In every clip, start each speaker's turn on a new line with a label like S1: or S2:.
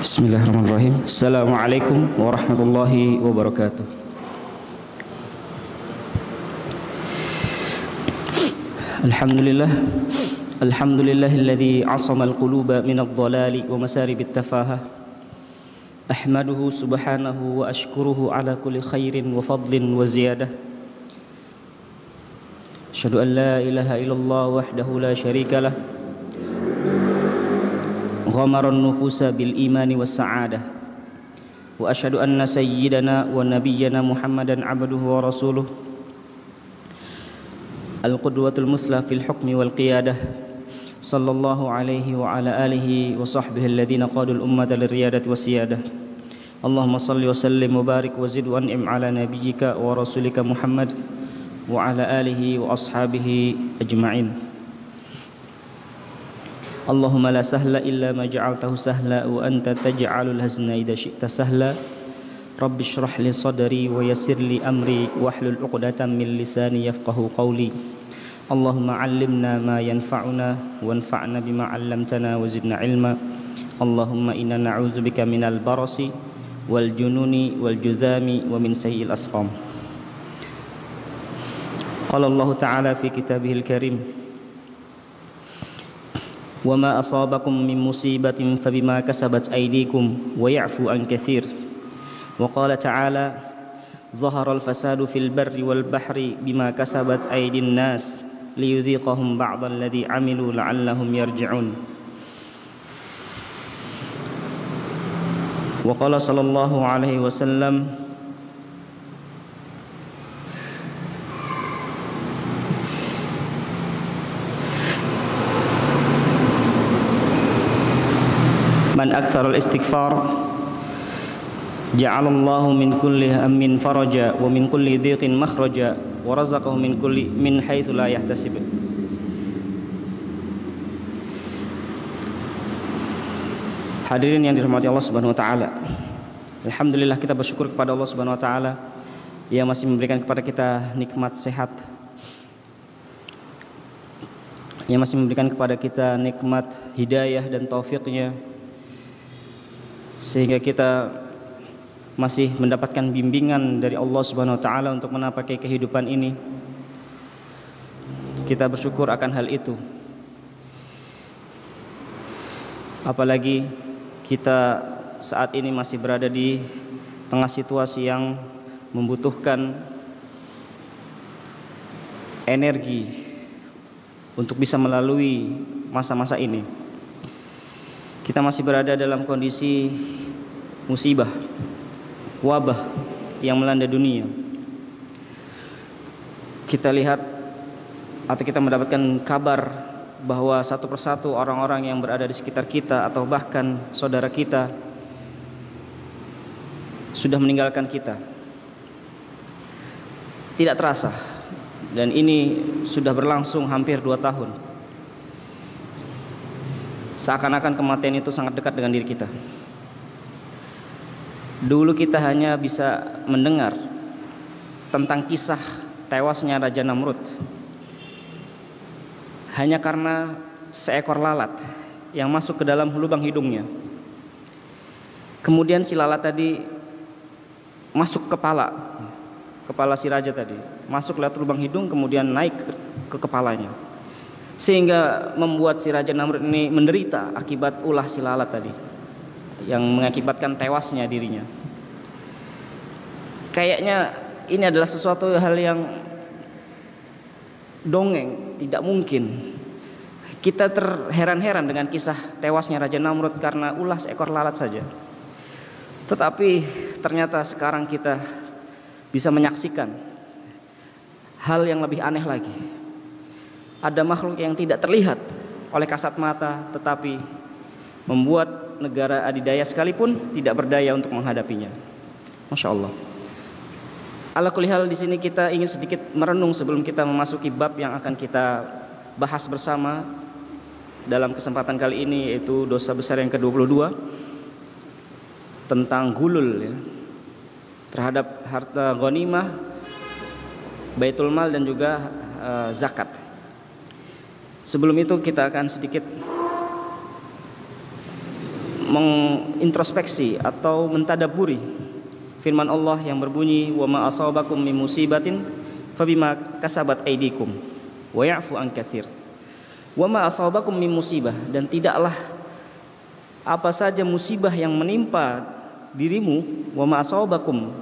S1: Bismillahirrahmanirrahim. Assalamualaikum warahmatullahi wabarakatuh. Alhamdulillah. Alhamdulillahilladzi 'asama al-quluba min adh-dhalali wa masarib at-tafahah. Ahmaduhu subhanahu wa ashkuruhu ala kulli khairin wa fadlin wa ziyadah. Asyhadu an la ilaha illallah wahdahu la syarika lah. Ghamaran nufusa bil imani was sa'adah. Wa asyhadu anna sayyidana wa nabiyyana Muhammadan abduhu wa rasuluh. Al-qudwatul musla fil hukmi wal qiyadah. Sallallahu alaihi wa ala alihi wa sahbihi alladhina qadul ummata liriyadati was siyadah. Allahumma salli wa sallim wa barik wa zid wa an'im ala nabiyyika wa rasulika Muhammad wa ala alihi wa ashabihi ajma'in. Allahumma la sahla illa ma ja'altahu sahla wa anta taj'alul hazna idza syi'ta sahla. Rabbi shrah li sadri wa yassir li amri wahlul 'uqdatam min lisani yafqahu qawli. Allahumma 'allimna ma yanfa'una wanfa'na bima 'allamtana wa zidna ilma. Allahumma inna na'udzubika minal barasi wal jununi wal juzami wa min sayyi'il asqam. Qala Allah ta'ala fi kitabihil karim: wa ma asabakum min musibatin fabima kasabat aydikum wa ya'fu an katsir. Wa qala ta'ala: zahara al-fasadu fil barri wal bahri bima kasabat aydin nas liyudhiqahum ba'dal ladzi 'amilu la'allahum yarji'un. Wa qala sallallahu alaihi wasallam: man aktsarul istighfar ja'alallahu min kulli hammin faraja wa min kulli dhiqin makhraja wa razaqahu min haitsu la yahtasib. Hadirin yang dirahmati Allah Subhanahu wa taala. Alhamdulillah, kita bersyukur kepada Allah Subhanahu wa taala yang masih memberikan kepada kita nikmat sehat, yang masih memberikan kepada kita nikmat hidayah dan taufiknya, sehingga kita masih mendapatkan bimbingan dari Allah Subhanahu wa taala untuk menapaki kehidupan ini. Kita bersyukur akan hal itu. Apalagi kita saat ini masih berada di tengah situasi yang membutuhkan energi untuk bisa melalui masa-masa ini. Kita masih berada dalam kondisi musibah, wabah yang melanda dunia. Kita lihat atau kita mendapatkan kabar bahwa satu persatu orang-orang yang berada di sekitar kita atau bahkan saudara kita sudah meninggalkan kita. Tidak terasa, dan ini sudah berlangsung hampir 2 tahun. Seakan-akan kematian itu sangat dekat dengan diri kita. Dulu kita hanya bisa mendengar tentang kisah tewasnya Raja Namrud hanya karena seekor lalat yang masuk ke dalam lubang hidungnya. Kemudian si lalat tadi masuk kepala si raja tadi, masuk lewat lubang hidung kemudian naik ke kepalanya, sehingga membuat si Raja Namrud ini menderita akibat ulah si lalat tadi yang mengakibatkan tewasnya dirinya. Kayaknya ini adalah sesuatu hal yang dongeng, tidak mungkin. Kita terheran-heran dengan kisah tewasnya Raja Namrud karena ulah seekor lalat saja. Tetapi ternyata sekarang kita bisa menyaksikan hal yang lebih aneh lagi. Ada makhluk yang tidak terlihat oleh kasat mata, tetapi membuat negara adidaya sekalipun tidak berdaya untuk menghadapinya. Masya Allah. Ala kulli hal, di sini kita ingin sedikit merenung sebelum kita memasuki bab yang akan kita bahas bersama dalam kesempatan kali ini, yaitu dosa besar yang ke-22 tentang gulul ya, terhadap harta ghanimah, baitul mal dan juga zakat. Sebelum itu kita akan sedikit mengintrospeksi atau mentadaburi firman Allah yang berbunyi, wa ma asabakum min musibatin fabima kasabat aydikum wa ya'fu an katsir. Wa ma asabakum min musibah, dan tidaklah apa saja musibah yang menimpa dirimu, wa ma asabakum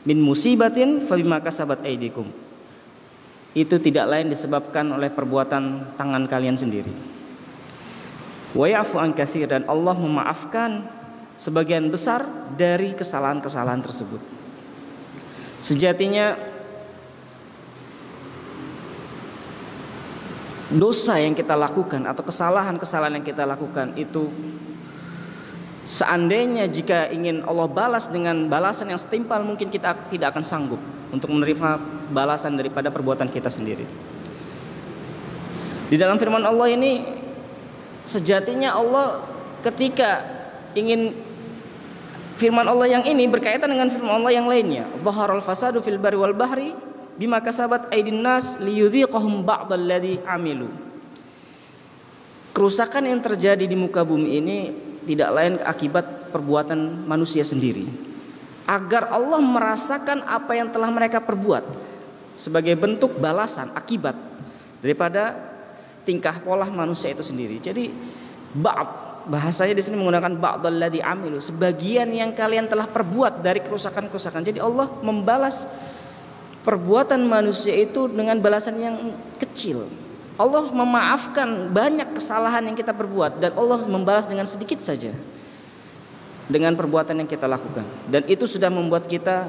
S1: min musibatin fabima kasabat aydikum, itu tidak lain disebabkan oleh perbuatan tangan kalian sendiri. Wa ya'fu an katsir, dan Allah memaafkan sebagian besar dari kesalahan-kesalahan tersebut. Sejatinya dosa yang kita lakukan atau kesalahan-kesalahan yang kita lakukan itu, seandainya jika ingin Allah balas dengan balasan yang setimpal, mungkin kita tidak akan sanggup untuk menerima balasan daripada perbuatan kita sendiri. Di dalam firman Allah ini, sejatinya Allah ketika ingin, firman Allah yang ini berkaitan dengan firman Allah yang lainnya, dhaharal fasadu fil barri wal bahri bima kasabat aydin nas liyudhiqahum ba'dalladzi amilu. Kerusakan yang terjadi di muka bumi ini tidak lain akibat perbuatan manusia sendiri, agar Allah merasakan apa yang telah mereka perbuat sebagai bentuk balasan akibat daripada tingkah pola manusia itu sendiri. Jadi bahasanya di sini menggunakan ba'dalladzi amilu, sebagian yang kalian telah perbuat dari kerusakan-kerusakan. Jadi Allah membalas perbuatan manusia itu dengan balasan yang kecil. Allah memaafkan banyak kesalahan yang kita perbuat, dan Allah membalas dengan sedikit saja dengan perbuatan yang kita lakukan, dan itu sudah membuat kita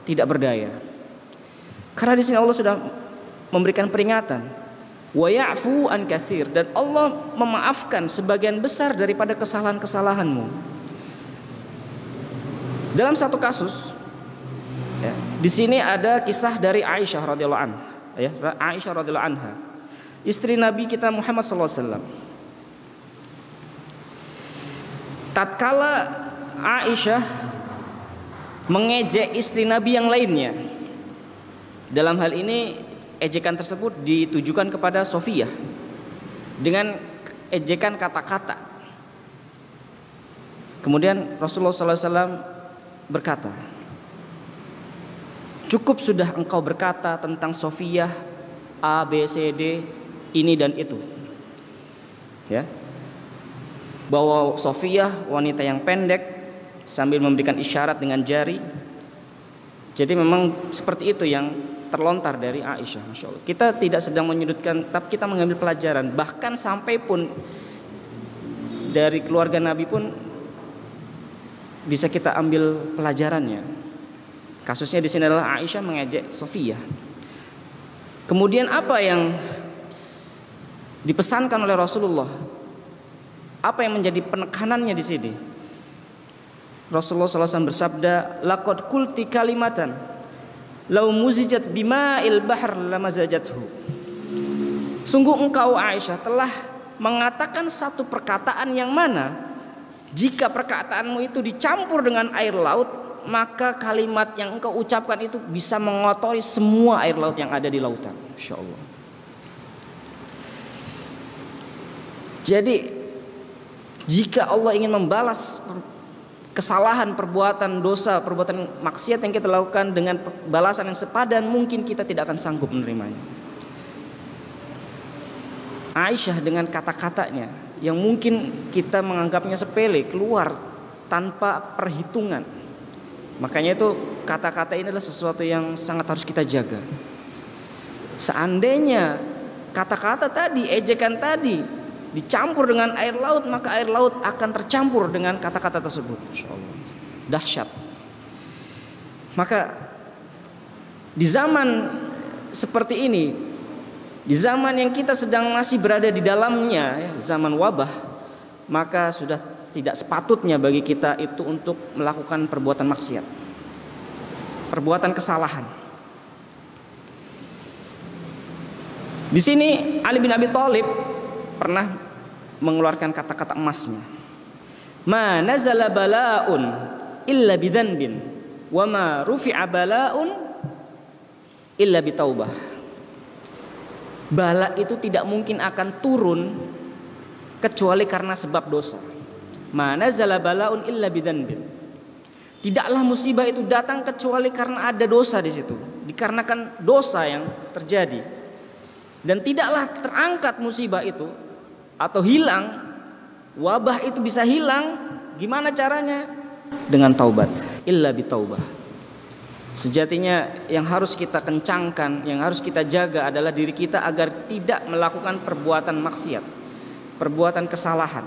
S1: tidak berdaya. Karena di sini Allah sudah memberikan peringatan, wa ya'fu an katsir, dan Allah memaafkan sebagian besar daripada kesalahan-kesalahanmu. Dalam satu kasus, ya, di sini ada kisah dari Aisyah radhiyallahu anha, ya, Aisyah radhiyallahu anha, istri Nabi kita Muhammad sallallahu alaihi wasallam. Tatkala Aisyah mengejek istri Nabi yang lainnya, dalam hal ini ejekan tersebut ditujukan kepada Sofiyah dengan ejekan kata-kata. Kemudian Rasulullah SAW berkata, cukup sudah engkau berkata tentang Sofiyah A, B, C, D, ini dan itu, ya, bahwa Sofiyah wanita yang pendek sambil memberikan isyarat dengan jari. Jadi memang seperti itu yang terlontar dari Aisyah, Masya Allah. Kita tidak sedang menyudutkan, tapi kita mengambil pelajaran. Bahkan sampai pun dari keluarga Nabi pun bisa kita ambil pelajarannya. Kasusnya di sini adalah Aisyah mengejek Sofiyah. Kemudian apa yang dipesankan oleh Rasulullah? Apa yang menjadi penekanannya di sini? Rasulullah SAW bersabda, laqad qulti kalimatan lau muzijat bima'il bahr lamazajathu. Sungguh engkau Aisyah telah mengatakan satu perkataan yang mana jika perkataanmu itu dicampur dengan air laut, maka kalimat yang engkau ucapkan itu bisa mengotori semua air laut yang ada di lautan. Masya Allah. Jadi jika Allah ingin membalas kesalahan, perbuatan dosa, perbuatan maksiat yang kita lakukan dengan balasan yang sepadan, mungkin kita tidak akan sanggup menerimanya. Aisyah dengan kata-katanya yang mungkin kita menganggapnya sepele, keluar tanpa perhitungan. Makanya itu kata-kata ini adalah sesuatu yang sangat harus kita jaga. Seandainya kata-kata tadi, ejekan tadi dicampur dengan air laut, maka air laut akan tercampur dengan kata-kata tersebut. Masya Allah, dahsyat. Maka di zaman seperti ini, di zaman yang kita sedang masih berada di dalamnya, zaman wabah, maka sudah tidak sepatutnya bagi kita itu untuk melakukan perbuatan maksiat, perbuatan kesalahan. Di sini Ali bin Abi Thalib pernah mengeluarkan kata-kata emasnya, ma nazala bala'un illa bidzanbin wa ma rufi'a bala'un illa bitaubah. Bala itu tidak mungkin akan turun kecuali karena sebab dosa. Ma nazala bala'un illa bidzanbin. Tidaklah musibah itu datang kecuali karena ada dosa di situ, dikarenakan dosa yang terjadi. Dan tidaklah terangkat musibah itu atau hilang, wabah itu bisa hilang, gimana caranya? Dengan taubat. Illa bitaubah. Sejatinya yang harus kita kencangkan, yang harus kita jaga adalah diri kita agar tidak melakukan perbuatan maksiat, perbuatan kesalahan.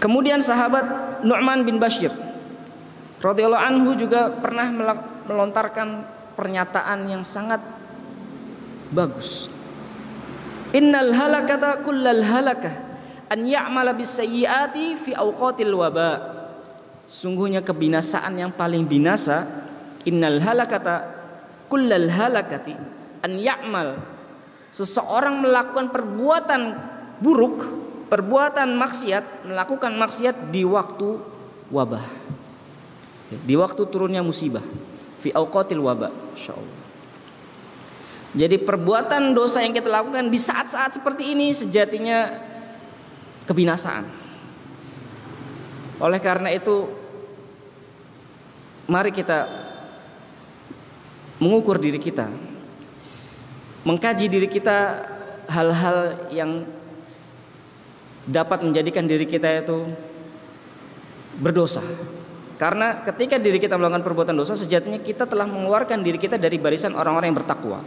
S1: Kemudian sahabat Nu'man bin Bashir radhiyallahu anhu juga pernah melontarkan pernyataan yang sangat bagus. Innal halakata kullal halakah an ya'mala bis sayyiati fi awqatil waba. Sungguhnya kebinasaan yang paling binasa, innal halakata kullal halakati an ya'mal, seseorang melakukan perbuatan buruk, perbuatan maksiat, melakukan maksiat di waktu wabah, di waktu turunnya musibah, fi awqatil wabah, insyaallah. Jadi perbuatan dosa yang kita lakukan di saat-saat seperti ini sejatinya kebinasaan. Oleh karena itu, mari kita mengukur diri kita, mengkaji diri kita, hal-hal yang dapat menjadikan diri kita itu berdosa. Karena ketika diri kita melakukan perbuatan dosa, sejatinya kita telah mengeluarkan diri kita dari barisan orang-orang yang bertakwa.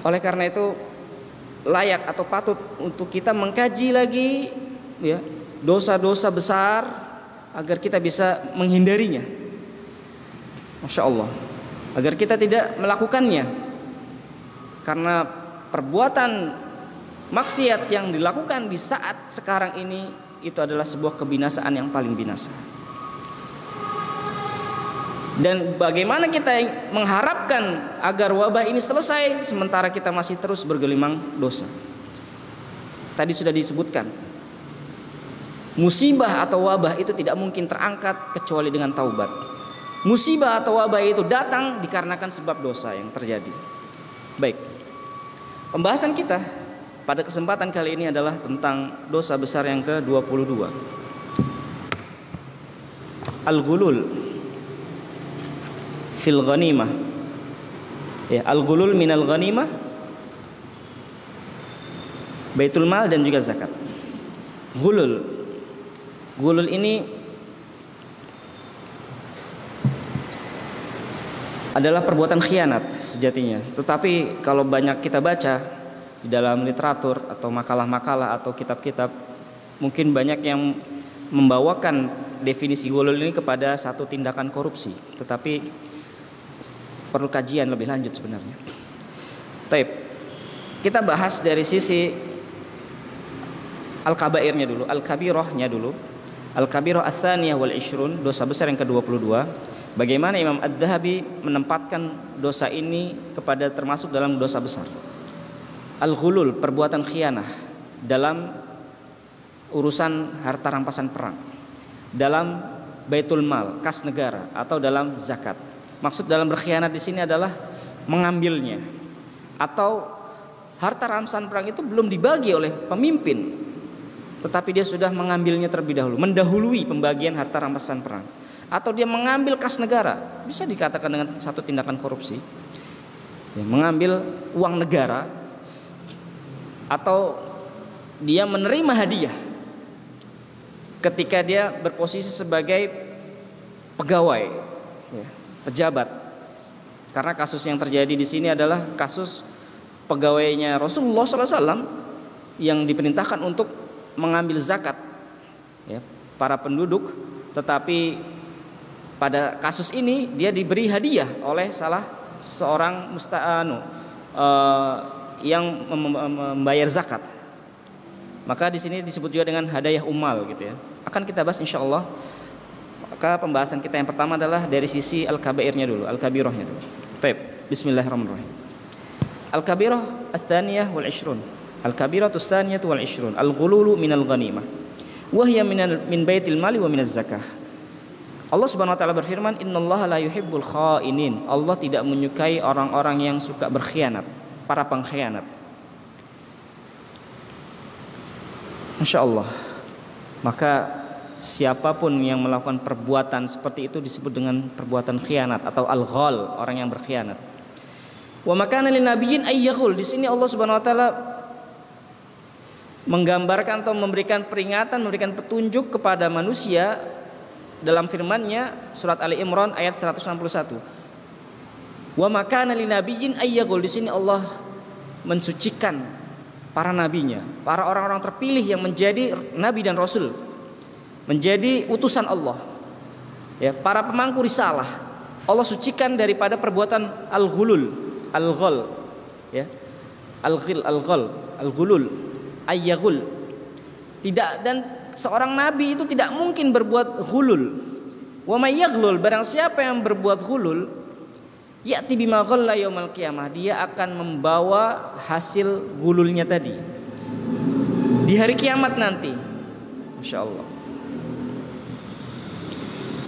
S1: Oleh karena itu layak atau patut untuk kita mengkaji lagi ya dosa-dosa besar agar kita bisa menghindarinya. Masya Allah, agar kita tidak melakukannya. Karena perbuatan maksiat yang dilakukan di saat sekarang ini itu adalah sebuah kebinasaan yang paling binasa. Dan bagaimana kita mengharapkan agar wabah ini selesai sementara kita masih terus bergelimang dosa? Tadi sudah disebutkan, musibah atau wabah itu tidak mungkin terangkat kecuali dengan taubat. Musibah atau wabah itu datang dikarenakan sebab dosa yang terjadi. Baik, pembahasan kita pada kesempatan kali ini adalah tentang dosa besar yang ke-22, al-ghulul fil ghanimah. Ya, al-ghulul minal ghanimah, baitul mal dan juga zakat. Ghulul ini adalah perbuatan khianat sejatinya. Tetapi kalau banyak kita baca di dalam literatur atau makalah-makalah atau kitab-kitab, mungkin banyak yang membawakan definisi ghulul ini kepada satu tindakan korupsi. Tetapi perlu kajian lebih lanjut sebenarnya. Taib, kita bahas dari sisi al-kabairnya dulu, al-kabirahnya dulu. Al-kabirah ats-tsaniyah wal 20, dosa besar yang ke-22. Bagaimana Imam Adz-Dzahabi menempatkan dosa ini kepada termasuk dalam dosa besar. Al-ghulul, perbuatan khianah dalam urusan harta rampasan perang, dalam baitul mal, kas negara, atau dalam zakat. Maksud dalam berkhianat di sini adalah mengambilnya, atau harta rampasan perang itu belum dibagi oleh pemimpin, tetapi dia sudah mengambilnya terlebih dahulu, mendahului pembagian harta rampasan perang, atau dia mengambil kas negara, bisa dikatakan dengan satu tindakan korupsi, ya, mengambil uang negara, atau dia menerima hadiah ketika dia berposisi sebagai pegawai, ya, pejabat. Karena kasus yang terjadi di sini adalah kasus pegawainya Rasulullah SAW yang diperintahkan untuk mengambil zakat, ya, para penduduk, tetapi pada kasus ini dia diberi hadiah oleh salah seorang yang membayar zakat. Maka di sini disebut juga dengan hadayah umal, gitu ya. Akan kita bahas insyaallah. Maka pembahasan kita yang pertama adalah dari sisi al-kabairnya dulu, al-kabirahnya dulu. Baik, bismillahirrahmanirrahim. Al-kabirah ats-tsaniyah wal 20. Al-kabiratu ats-tsaniyah wal 20. Al-ghululu minal ghanimah. Wa hiya min baitil mali wa minaz zakah. Allah Subhanahu wa taala berfirman, "Innallaha la yuhibbul kha'inin." Allah tidak menyukai orang-orang yang suka berkhianat, para pengkhianat. Masya Allah. Maka siapapun yang melakukan perbuatan seperti itu disebut dengan perbuatan khianat atau al-ghal, orang yang berkhianat. Wa makana lin nabiyyin ayyahul. Di sini Allah Subhanahu wa taala menggambarkan atau memberikan peringatan, memberikan petunjuk kepada manusia dalam firman-Nya surat Ali Imran ayat 161. Wa makana lin nabiyyin ayyahul. Di sini Allah mensucikan para nabinya, para orang-orang terpilih yang menjadi nabi dan rasul, menjadi utusan Allah, ya, para pemangku risalah. Allah sucikan daripada perbuatan al-ghulul, al-ghal, ya, al-ghil, al-ghal, al-ghulul, ayyaghul. Tidak, dan seorang nabi itu tidak mungkin berbuat ghulul. Wa may yaghlul, barang siapa yang berbuat ghulul, ya'ti bima ghalla yaumil qiyamah, dia akan membawa hasil ghululnya tadi di hari kiamat nanti. Masya Allah.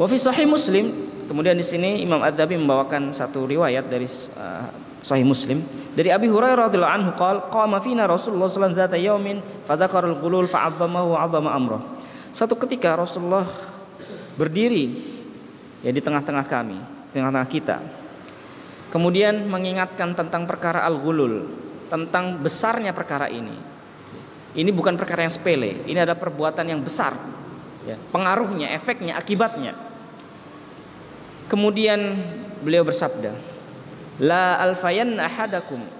S1: Wa fi sahih Muslim, kemudian di sini Imam Ad-Dabi membawakan satu riwayat dari Sahih Muslim dari Abi Hurairah radhiyallahu anhu qala qama fina Rasulullah sallallahu alaihi wasallam zata yaumin fadzakarul ghulul fa'azzamahu 'azama amrah. Satu ketika Rasulullah berdiri, ya, di tengah-tengah kami, tengah-tengah kita. Kemudian mengingatkan tentang perkara al-ghulul, tentang besarnya perkara ini. Ini bukan perkara yang sepele, ini ada perbuatan yang besar, ya, pengaruhnya, efeknya, akibatnya. Kemudian beliau bersabda, la alfayanna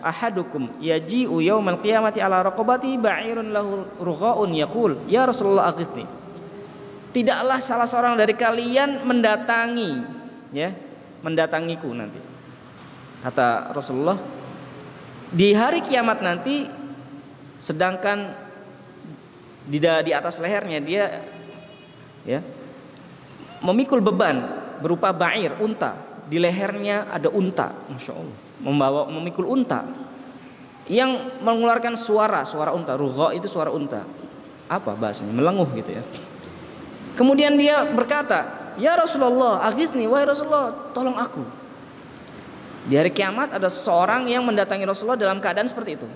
S1: ahadukum yaji'u yaumal qiyamati ala raqabati ba'irun lahu rughaun yaqul ya Rasulullah aghithni. Tidaklah salah seorang dari kalian mendatangi, ya, mendatangiku nanti, kata Rasulullah, di hari kiamat nanti, sedangkan di atas lehernya dia, ya, memikul beban berupa ba'ir, unta. Di lehernya ada unta, Masya Allah, memikul unta yang mengeluarkan suara unta. Rugha itu suara unta. Apa bahasanya? Melenguh gitu, ya. Kemudian dia berkata, ya Rasulullah aghisni, wahai Rasulullah tolong aku. Di hari kiamat ada seseorang yang mendatangi Rasulullah dalam keadaan seperti itu.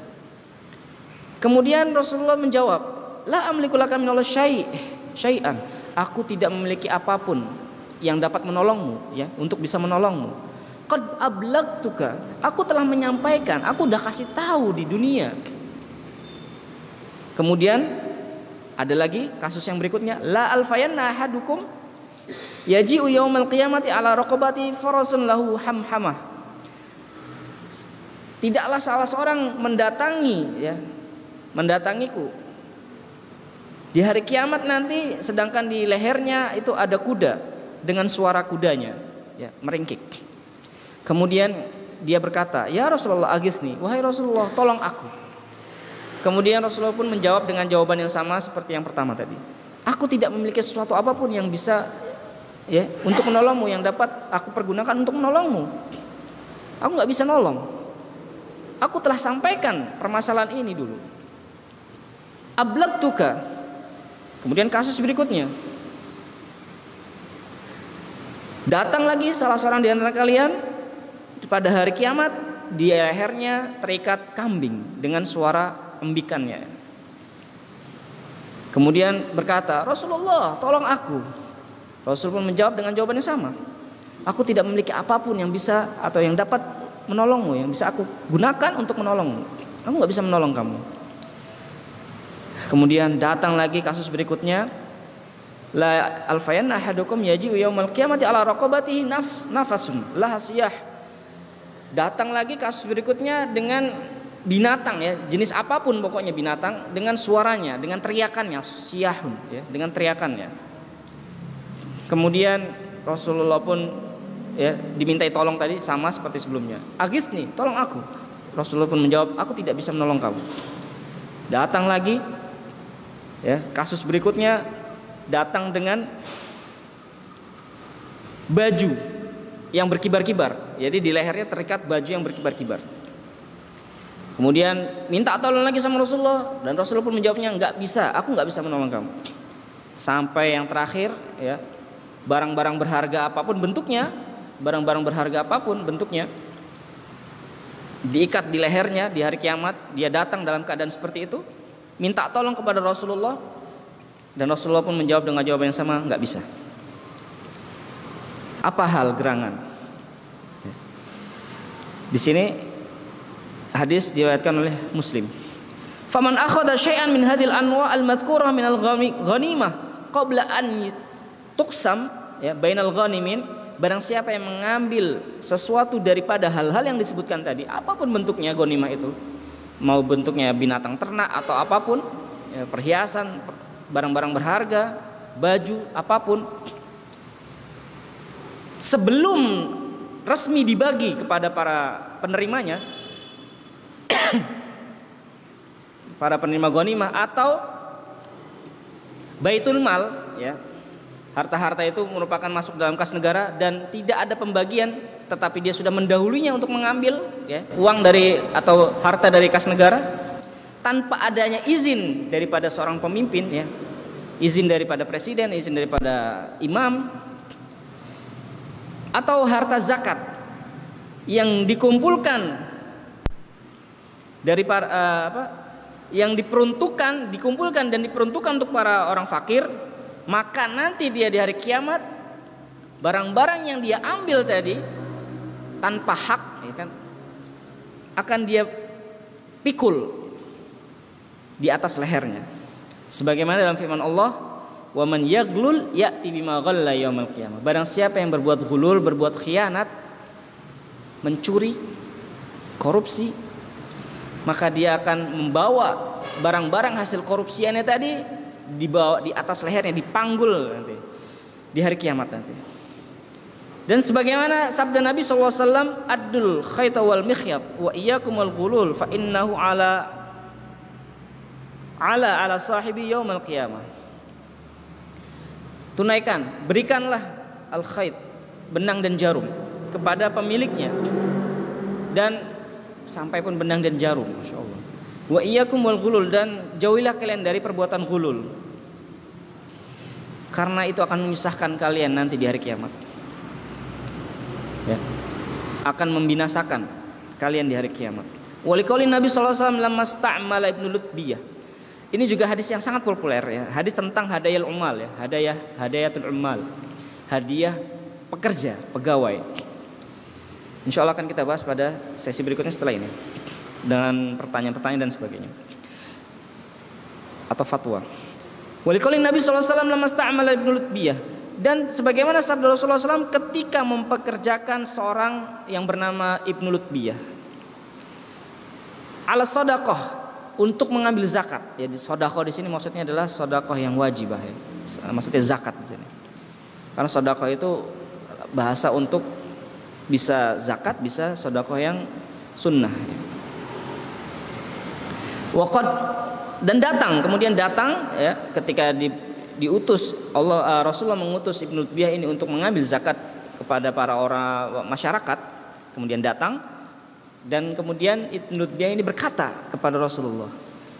S1: Kemudian Rasulullah menjawab, la amliku laka minallahi syai'an. Aku tidak memiliki apapun yang dapat menolongmu, ya, untuk bisa menolongmu. Qad ablagtuka, aku telah menyampaikan, aku udah kasih tahu di dunia. Kemudian ada lagi kasus yang berikutnya, la alfayanna ahadukum yaji'u yaumal qiyamati ala raqabati farasun lahu hamhamah. Tidaklah salah seorang mendatangiku di hari kiamat nanti, sedangkan di lehernya itu ada kuda dengan suara kudanya, ya, meringkik. Kemudian dia berkata, ya Rasulullah aghisni, wahai Rasulullah tolong aku. Kemudian Rasulullah pun menjawab dengan jawaban yang sama seperti yang pertama tadi. Aku tidak memiliki sesuatu apapun yang bisa, ya, untuk menolongmu, yang dapat aku pergunakan untuk menolongmu. Aku nggak bisa nolong. Aku telah sampaikan permasalahan ini dulu. Ablagtuka. Kemudian kasus berikutnya. Datang lagi salah seorang di antara kalian pada hari kiamat, di lehernya terikat kambing dengan suara embikannya. Kemudian berkata, Rasulullah tolong aku. Rasul pun menjawab dengan jawaban yang sama. Aku tidak memiliki apapun yang bisa atau yang dapat menolongmu, yang bisa aku gunakan untuk menolongmu. Aku nggak bisa menolong kamu. Kemudian datang lagi kasus berikutnya, la alfayanna ahadukum yaji'u yaumal qiyamati ala raqabatihi nafasun laha siyah. Datang lagi kasus berikutnya dengan binatang, ya, jenis apapun pokoknya binatang, dengan suaranya, dengan teriakannya, siyahun, ya, dengan teriakannya. Kemudian Rasulullah pun, ya, dimintai tolong tadi sama seperti sebelumnya. Aghisni, tolong aku. Rasulullah pun menjawab, aku tidak bisa menolong kamu. Datang lagi, ya, kasus berikutnya datang dengan baju yang berkibar-kibar. Jadi di lehernya terikat baju yang berkibar-kibar. Kemudian minta tolong lagi sama Rasulullah, dan Rasulullah pun menjawabnya, nggak bisa, aku nggak bisa menolong kamu. Sampai yang terakhir, ya, barang-barang berharga apapun bentuknya, diikat di lehernya di hari kiamat. Dia datang dalam keadaan seperti itu. minta tolong kepada Rasulullah, dan Rasulullah pun menjawab dengan jawaban yang sama, nggak bisa. Apa hal gerangan? Di sini hadis diriwayatkan oleh Muslim. Faman akhadha syai'an min hadhil anwa' al-madhkurah min al-ghanimah qabla an tuqsam, ya, bainal ghanimin, barang siapa yang mengambil sesuatu daripada hal-hal yang disebutkan tadi, apapun bentuknya ghanimah itu, mau bentuknya binatang ternak atau apapun, ya, perhiasan, barang-barang berharga, baju, apapun, sebelum resmi dibagi kepada para penerimanya, para penerima ghanimah atau baitul mal, ya, harta-harta itu merupakan masuk dalam kas negara dan tidak ada pembagian, tetapi dia sudah mendahulunya untuk mengambil, ya, uang dari atau harta dari kas negara tanpa adanya izin daripada seorang pemimpin, ya, izin daripada presiden, izin daripada imam, atau harta zakat yang dikumpulkan dari yang dikumpulkan dan diperuntukkan untuk para orang fakir, maka nanti dia di hari kiamat barang-barang yang dia ambil tadi tanpa hak, ya kan, akan dia pikul di atas lehernya, sebagaimana dalam firman Allah, wa man yaghlul ya'ti bima ghalla yaumil qiyamah. Barang siapa yang berbuat ghulul, berbuat khianat, mencuri, korupsi, maka dia akan membawa barang-barang hasil korupsiannya tadi, dibawa di atas lehernya, dipanggul nanti di hari kiamat nanti. Dan sebagaimana sabda Nabi SAW, adul khayta wal mikhyab wa iyyakumul ghulul fa innahu ala sahibi yaumil qiyamah. Tunaikan, berikanlah al khayt, benang dan jarum, kepada pemiliknya, dan sampai pun benang dan jarum, masyaallah. Wa iyyakum wal ghulul, dan jauhilah kalian dari perbuatan ghulul, karena itu akan menyusahkan kalian nanti di hari kiamat, ya, akan membinasakan kalian di hari kiamat. Waliqaulin Nabi sallallahu alaihi wasallam lamma sta'mala Ibnu Lutbiyah. Ini juga hadis yang sangat populer, ya, hadis tentang hadayal umal, ya, hadayatul umal, hadiah pekerja, pegawai. Insya Allah akan kita bahas pada sesi berikutnya setelah ini dengan pertanyaan-pertanyaan dan sebagainya, atau fatwa. Waliqaulin Nabi sallallahu alaihi wasallam lamma sta'mala Ibnu Lutbiyah, dan sebagaimana sabda Rasulullah SAW ketika mempekerjakan seorang yang bernama Ibnu Lutbiyah ala sedekah, untuk mengambil zakat. Ya, sedekah di sini maksudnya adalah sedekah yang wajibah, ya. Maksudnya zakat di sini. Karena sedekah itu bahasa untuk bisa zakat, bisa sedekah yang sunnah. Waqad, dan kemudian datang, ya, ketika diutus Allah, Rasulullah mengutus Ibnu Lutbiyah ini untuk mengambil zakat kepada para orang masyarakat, kemudian datang, dan kemudian Ibnu Lutbiyah ini berkata kepada Rasulullah,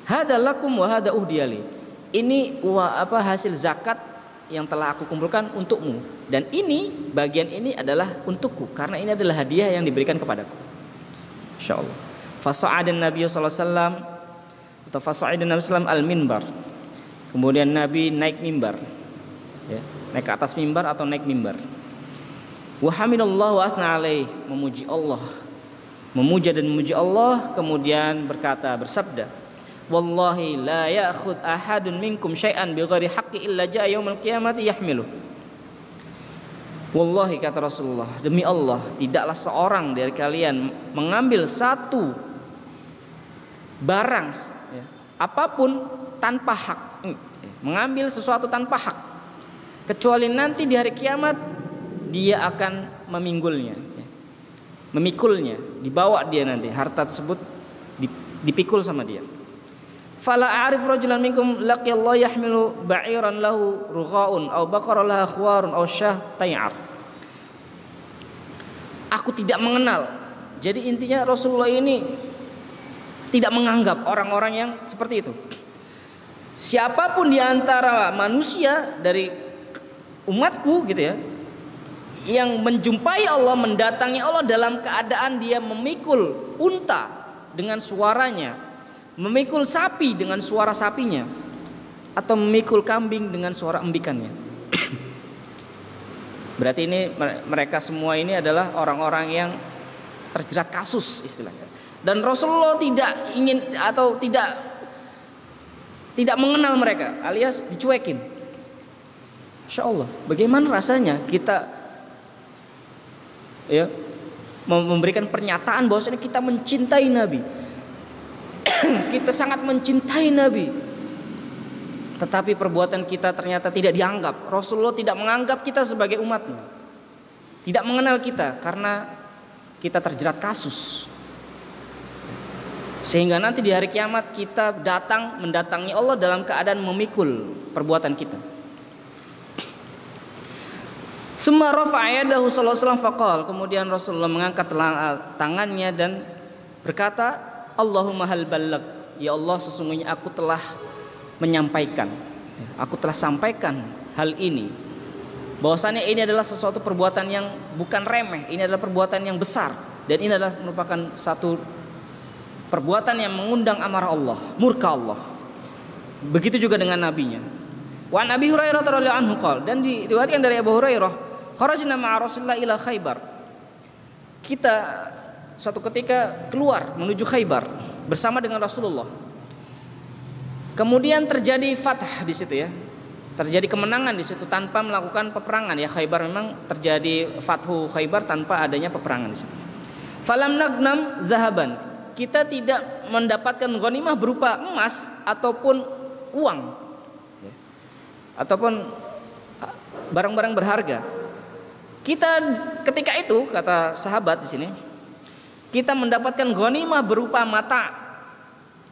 S1: hada lakum wa hada uhdiyali, ini hasil zakat yang telah aku kumpulkan untukmu, dan ini bagian ini adalah untukku, karena ini adalah hadiah yang diberikan kepadaku. Insyaallah. Fasa'adan Nabi sallallahu alaihi wasallam, atau fasa'adan Nabi sallallahu alaihi wasallam al-minbar. Kemudian Nabi naik mimbar, ya, naik ke atas mimbar atau naik mimbar. Wa hamidallahu wa asna alaih, memuji Allah, memuja dan memuji Allah, kemudian bersabda, wallahi la ya'khud ahadun minkum syai'an bighairi haqqi illa ja'a yaumil qiyamati yahmilu. Wallahi, kata Rasulullah, demi Allah, tidaklah seorang dari kalian mengambil satu barang, ya, apapun tanpa hak, mengambil sesuatu tanpa hak, kecuali nanti di hari kiamat dia akan meminggulnya, ya, memikulnya, dibawa dia nanti harta tersebut, dipikul sama dia. Fala a'rif rajulan minkum laqiyallahu yahmilu ba'iran lahu rughaun aw baqara laha khwarun aw syah tay'ar. Aku tidak mengenal. Jadi intinya Rasulullah ini tidak menganggap orang-orang yang seperti itu. Siapapun di antara manusia dari umatku, gitu ya, yang menjumpai Allah, mendatangi Allah dalam keadaan dia memikul unta dengan suaranya, memikul sapi dengan suara sapinya, atau memikul kambing dengan suara embikannya. Berarti ini mereka semua ini adalah orang-orang yang terjerat kasus istilahnya. Dan Rasulullah tidak ingin atau tidak mengenal mereka, alias dicuekin. Masya Allah, bagaimana rasanya kita ya memberikan pernyataan bahwasanya kita mencintai Nabi, kita sangat mencintai Nabi, tetapi perbuatan kita ternyata tidak dianggap. Rasulullah tidak menganggap kita sebagai umatnya, tidak mengenal kita karena kita terjerat kasus. Sehingga nanti di hari kiamat kita mendatangi Allah dalam keadaan memikul perbuatan kita. Summa rafa'a yadahu sallallahu alaihi wasallam faqal, kemudian Rasulullah mengangkat tangannya dan berkata, Allahumma hal ballag, ya Allah sesungguhnya aku telah menyampaikan, aku telah sampaikan hal ini, bahwasannya ini adalah sesuatu perbuatan yang bukan remeh, ini adalah perbuatan yang besar, dan ini adalah merupakan satu perbuatan yang mengundang amarah Allah, murka Allah. Begitu juga dengan nabinya. Wa an Abi Hurairah radhiyallahu anhu qala, dan diriwayatkan dari Abu Hurairah, kharajna ma'a Rasulillah ila Khaybar. Kita suatu ketika keluar menuju Khaybar bersama dengan Rasulullah. Kemudian terjadi fath di situ ya. Terjadi kemenangan di situ tanpa melakukan peperangan ya. Khaybar memang terjadi fathu Khaybar tanpa adanya peperangan di situ. Falam nagnam zahaban. Kita tidak mendapatkan ghanimah berupa emas ataupun uang ya, ataupun barang-barang berharga. Kita ketika itu, kata sahabat di sini, kita mendapatkan ghanimah berupa mata,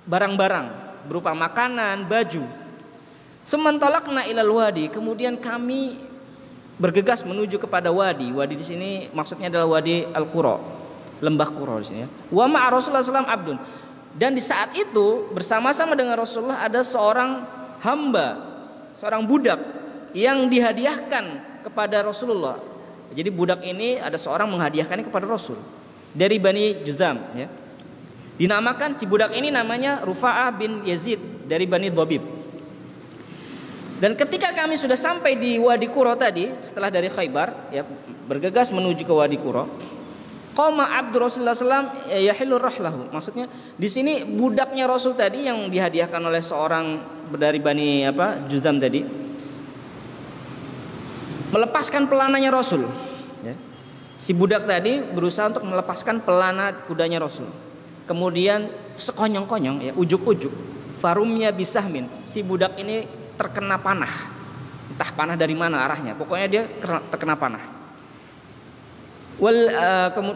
S1: barang-barang berupa makanan, baju. Sementolakna ilal wadi, kemudian kami bergegas menuju kepada wadi. Wadi di sini maksudnya adalah wadi Al-Qura, lembah Qura di sini ya. Wa ma'a Rasulullah sallallahu alaihi wasallam abdun. Dan di saat itu bersama-sama dengan Rasulullah ada seorang hamba, seorang budak yang dihadiahkan kepada Rasulullah. Jadi budak ini ada seorang menghadiahkannya kepada Rasul dari Bani Juzam ya. Dinamakan si budak ini namanya Rufa'ah bin Yazid dari Bani Dhabib. Dan ketika kami sudah sampai di Wadi Qura tadi, setelah dari Khaybar ya, bergegas menuju ke Wadi Qura, qama abdu Rasulullah sallallahu yahilur rahlahu. Maksudnya di sini budaknya Rasul tadi yang dihadiahkan oleh seorang dari Bani Juzam tadi melepaskan pelananya Rasul ya. Si budak tadi berusaha untuk melepaskan pelana kudanya Rasul. Kemudian sekonyong-konyong ya, ujuk-ujuk farumya bisahmin, si budak ini terkena panah. Entah panah dari mana arahnya, pokoknya dia terkena panah.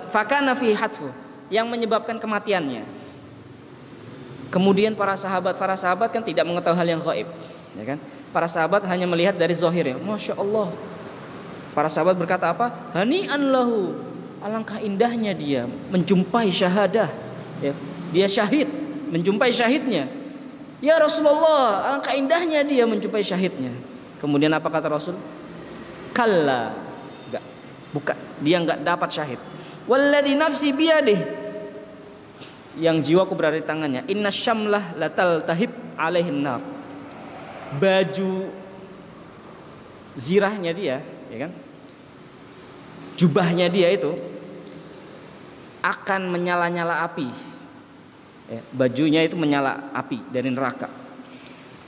S1: Fakana fi hatfu, yang menyebabkan kematiannya. Kemudian para sahabat kan tidak mengetahui hal yang gaib ya kan. Para sahabat hanya melihat dari zahirnya. Masya Allah. Para sahabat berkata apa? Hani'an lahu, alangkah indahnya dia menjumpai syahadah ya. Dia syahid, menjumpai syahidnya. Ya Rasulullah, alangkah indahnya dia menjumpai syahidnya. Kemudian apa kata Rasul? Kalla, enggak, bukan, dia enggak dapat syahid. Walladzi nafsi biyadih, yang jiwaku berada di tangannya. Inna syamlah latal tahib alaihin nar. Baju zirahnya dia ya kan, jubahnya dia itu akan menyala-nyala api ya, bajunya itu menyala api dari neraka.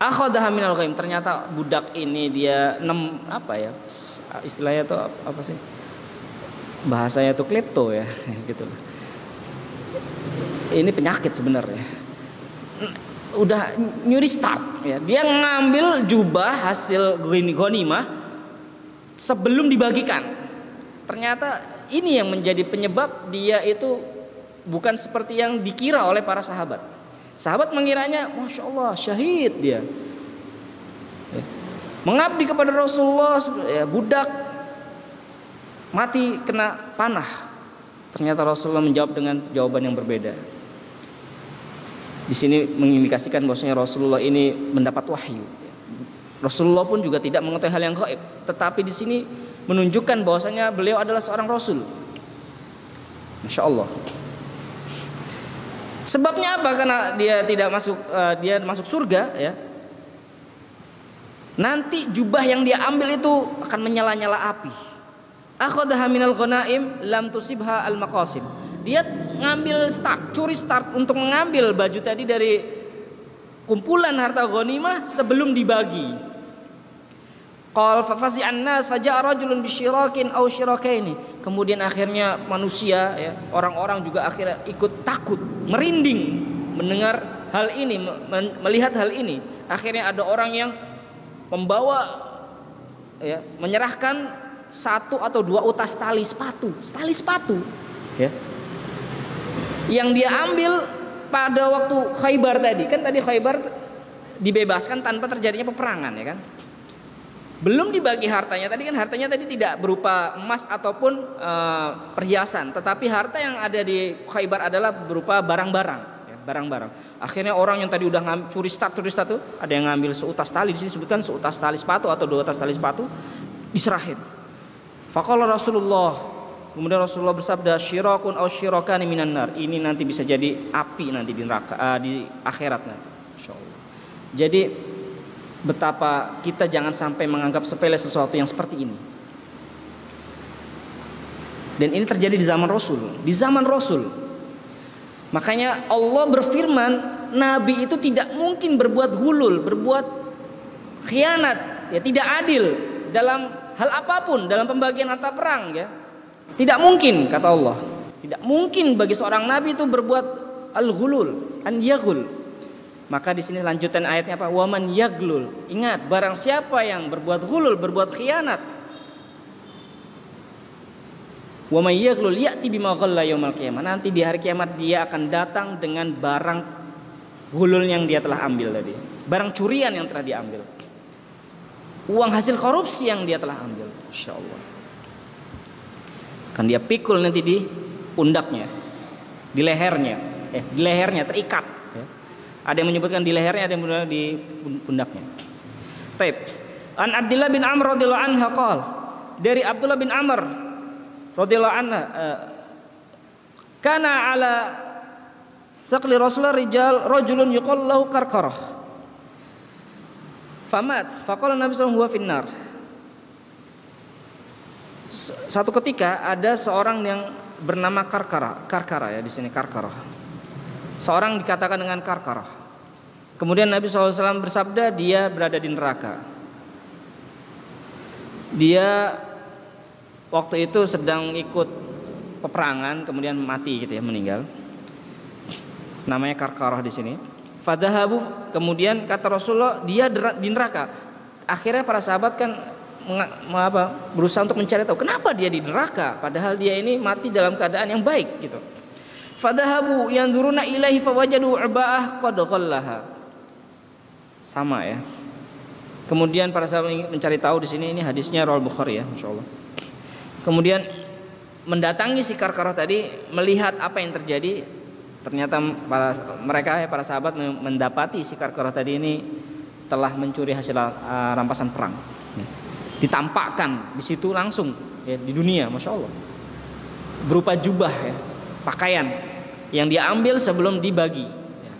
S1: Akhadha minal ghaim, ternyata budak ini dia istilahnya itu apa sih bahasanya itu klepto ya gitu. Ini penyakit sebenarnya, udah nyuri start ya. Dia ngambil jubah hasil ghanimah sebelum dibagikan. Ternyata ini yang menjadi penyebab dia itu bukan seperti yang dikira oleh para sahabat. Sahabat mengiranya Masya Allah syahid dia ya, mengabdi kepada Rasulullah ya, budak mati kena panah. Ternyata Rasulullah menjawab dengan jawaban yang berbeda. Di sini mengindikasikan bahwasanya Rasulullah ini mendapat wahyu. Rasulullah pun juga tidak mengetahui hal yang gaib, tetapi di sini menunjukkan bahwasanya beliau adalah seorang Rasul. Masya Allah. Sebabnya apa? Karena dia tidak masuk, dia masuk surga ya. Nanti jubah yang dia ambil itu akan menyala-nyala api. Akhadha minal ghanaim lam tusibha al maqasim. Dia ngambil start, curi start untuk mengambil baju tadi dari kumpulan harta ghanimah sebelum dibagi. Qal fa fazi'an nas faja'a rajulun bisyirakin aw syirakaini. Kemudian akhirnya manusia ya, orang-orang juga akhirnya ikut takut, merinding mendengar hal ini, melihat hal ini. Akhirnya ada orang yang membawa ya, menyerahkan 1 atau 2 utas tali sepatu ya. Yang dia ambil pada waktu Khaybar tadi. Kan tadi Khaybar dibebaskan tanpa terjadinya peperangan ya kan. Belum dibagi hartanya tadi, kan hartanya tadi tidak berupa emas ataupun perhiasan, tetapi harta yang ada di Khaybar adalah berupa barang-barang ya, barang-barang. Akhirnya orang yang tadi udah curi start tuh ada yang ngambil seutas tali, di sini disebutkan seutas tali sepatu atau 2 utas tali sepatu, diserahin. Faqala Rasulullah, kemudian Rasulullah bersabda, syirakun aw syirakani minan nar. Ini nanti bisa jadi api nanti di neraka, di akhirat nanti, insyaallah. Jadi betapa kita jangan sampai menganggap sepele sesuatu yang seperti ini. Dan ini terjadi di zaman Rasul, di zaman Rasul. Makanya Allah berfirman, Nabi itu tidak mungkin berbuat gulul, berbuat khianat, ya tidak adil dalam hal apapun, dalam pembagian harta perang ya. Tidak mungkin, kata Allah. Tidak mungkin bagi seorang nabi itu berbuat al-ghulul, an yaghul. Maka di sini lanjutan ayatnya apa? Waman yaglul. Ingat, barang siapa yang berbuat ghulul, berbuat khianat. Waman yaglul ya'ti bima ghalla yaumil qiyamah. Nanti di hari kiamat dia akan datang dengan barang ghulul yang dia telah ambil tadi. Barang curian yang telah diambil. Uang hasil korupsi yang dia telah ambil. Insyaallah. Kan dia pikul nanti di pundaknya, di lehernya, di lehernya terikat. Ya. Ada yang menyebutkan di lehernya, ada yang menyebutkan di pundaknya. Taib. An Abdullah bin Amr radhiyallahu anhu qala, dari Abdullah bin Amr radhiyallahu anhu, kana ala saqli Rasulullah rajulun yuqal lahu Karkarah. Famat, faqala Nabi sallallahu alaihi wasallam huwa finnar. Satu ketika ada seorang yang bernama Karkara ya, di sini Karkara. Seorang dikatakan dengan Karkara. Kemudian Nabi SAW bersabda, dia berada di neraka. Dia waktu itu sedang ikut peperangan, kemudian mati gitu ya, meninggal. Namanya Karkara di sini. Fadahabu, kemudian kata Rasulullah dia di neraka. Akhirnya para sahabat kan berusaha untuk mencari tahu kenapa dia di neraka, padahal dia ini mati dalam keadaan yang baik gitu. Fadahabu yanzuruna ilaihi fawajadu ubaah qad ghallaha. Sama ya. Kemudian para sahabat ingin mencari tahu, di sini ini hadisnya riwayat Bukhari ya, masyaallah. Kemudian mendatangi si Karkarah tadi, melihat apa yang terjadi. Ternyata para sahabat mendapati si Karkarah tadi ini telah mencuri hasil rampasan perang. Ditampakkan di situ langsung ya, di dunia, masya Allah, berupa jubah ya, pakaian yang dia ambil sebelum dibagi ya.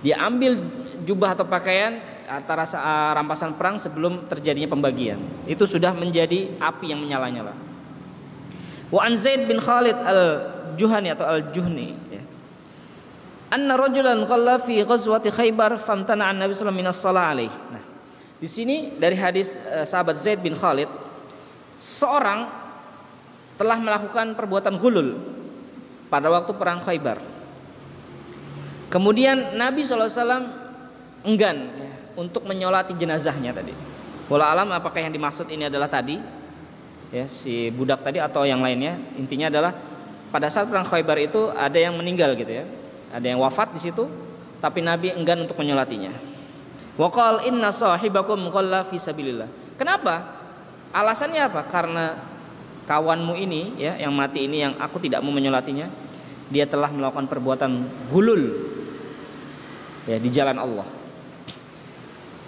S1: Dia ambil jubah atau pakaian antara rampasan perang sebelum terjadinya pembagian, itu sudah menjadi api yang menyala-nyala. Wa an Zaid bin Khalid al-Juhani atau al-Juhni ya, anna rajulan qalla fi ghazwati Khaybar famtana an Nabi sallallahu alaihi wasallam minas shalah alaihi. Nah, di sini dari hadis sahabat Zaid bin Khalid, seorang telah melakukan perbuatan ghulul pada waktu perang Khaybar. Kemudian Nabi SAW enggan ya, untuk menyolati jenazahnya tadi. Wallahu alam apakah yang dimaksud ini adalah tadi ya, si budak tadi atau yang lainnya. Intinya adalah pada saat perang Khaybar itu ada yang meninggal gitu ya, ada yang wafat di situ, tapi Nabi enggan untuk menyolatinya. Waqal inna sahibakum qalla fi sabilillah. Kenapa? Alasannya apa? Karena kawanmu ini ya, yang mati ini, yang aku tidak mau menyolatinya, dia telah melakukan perbuatan gulul ya, di jalan Allah.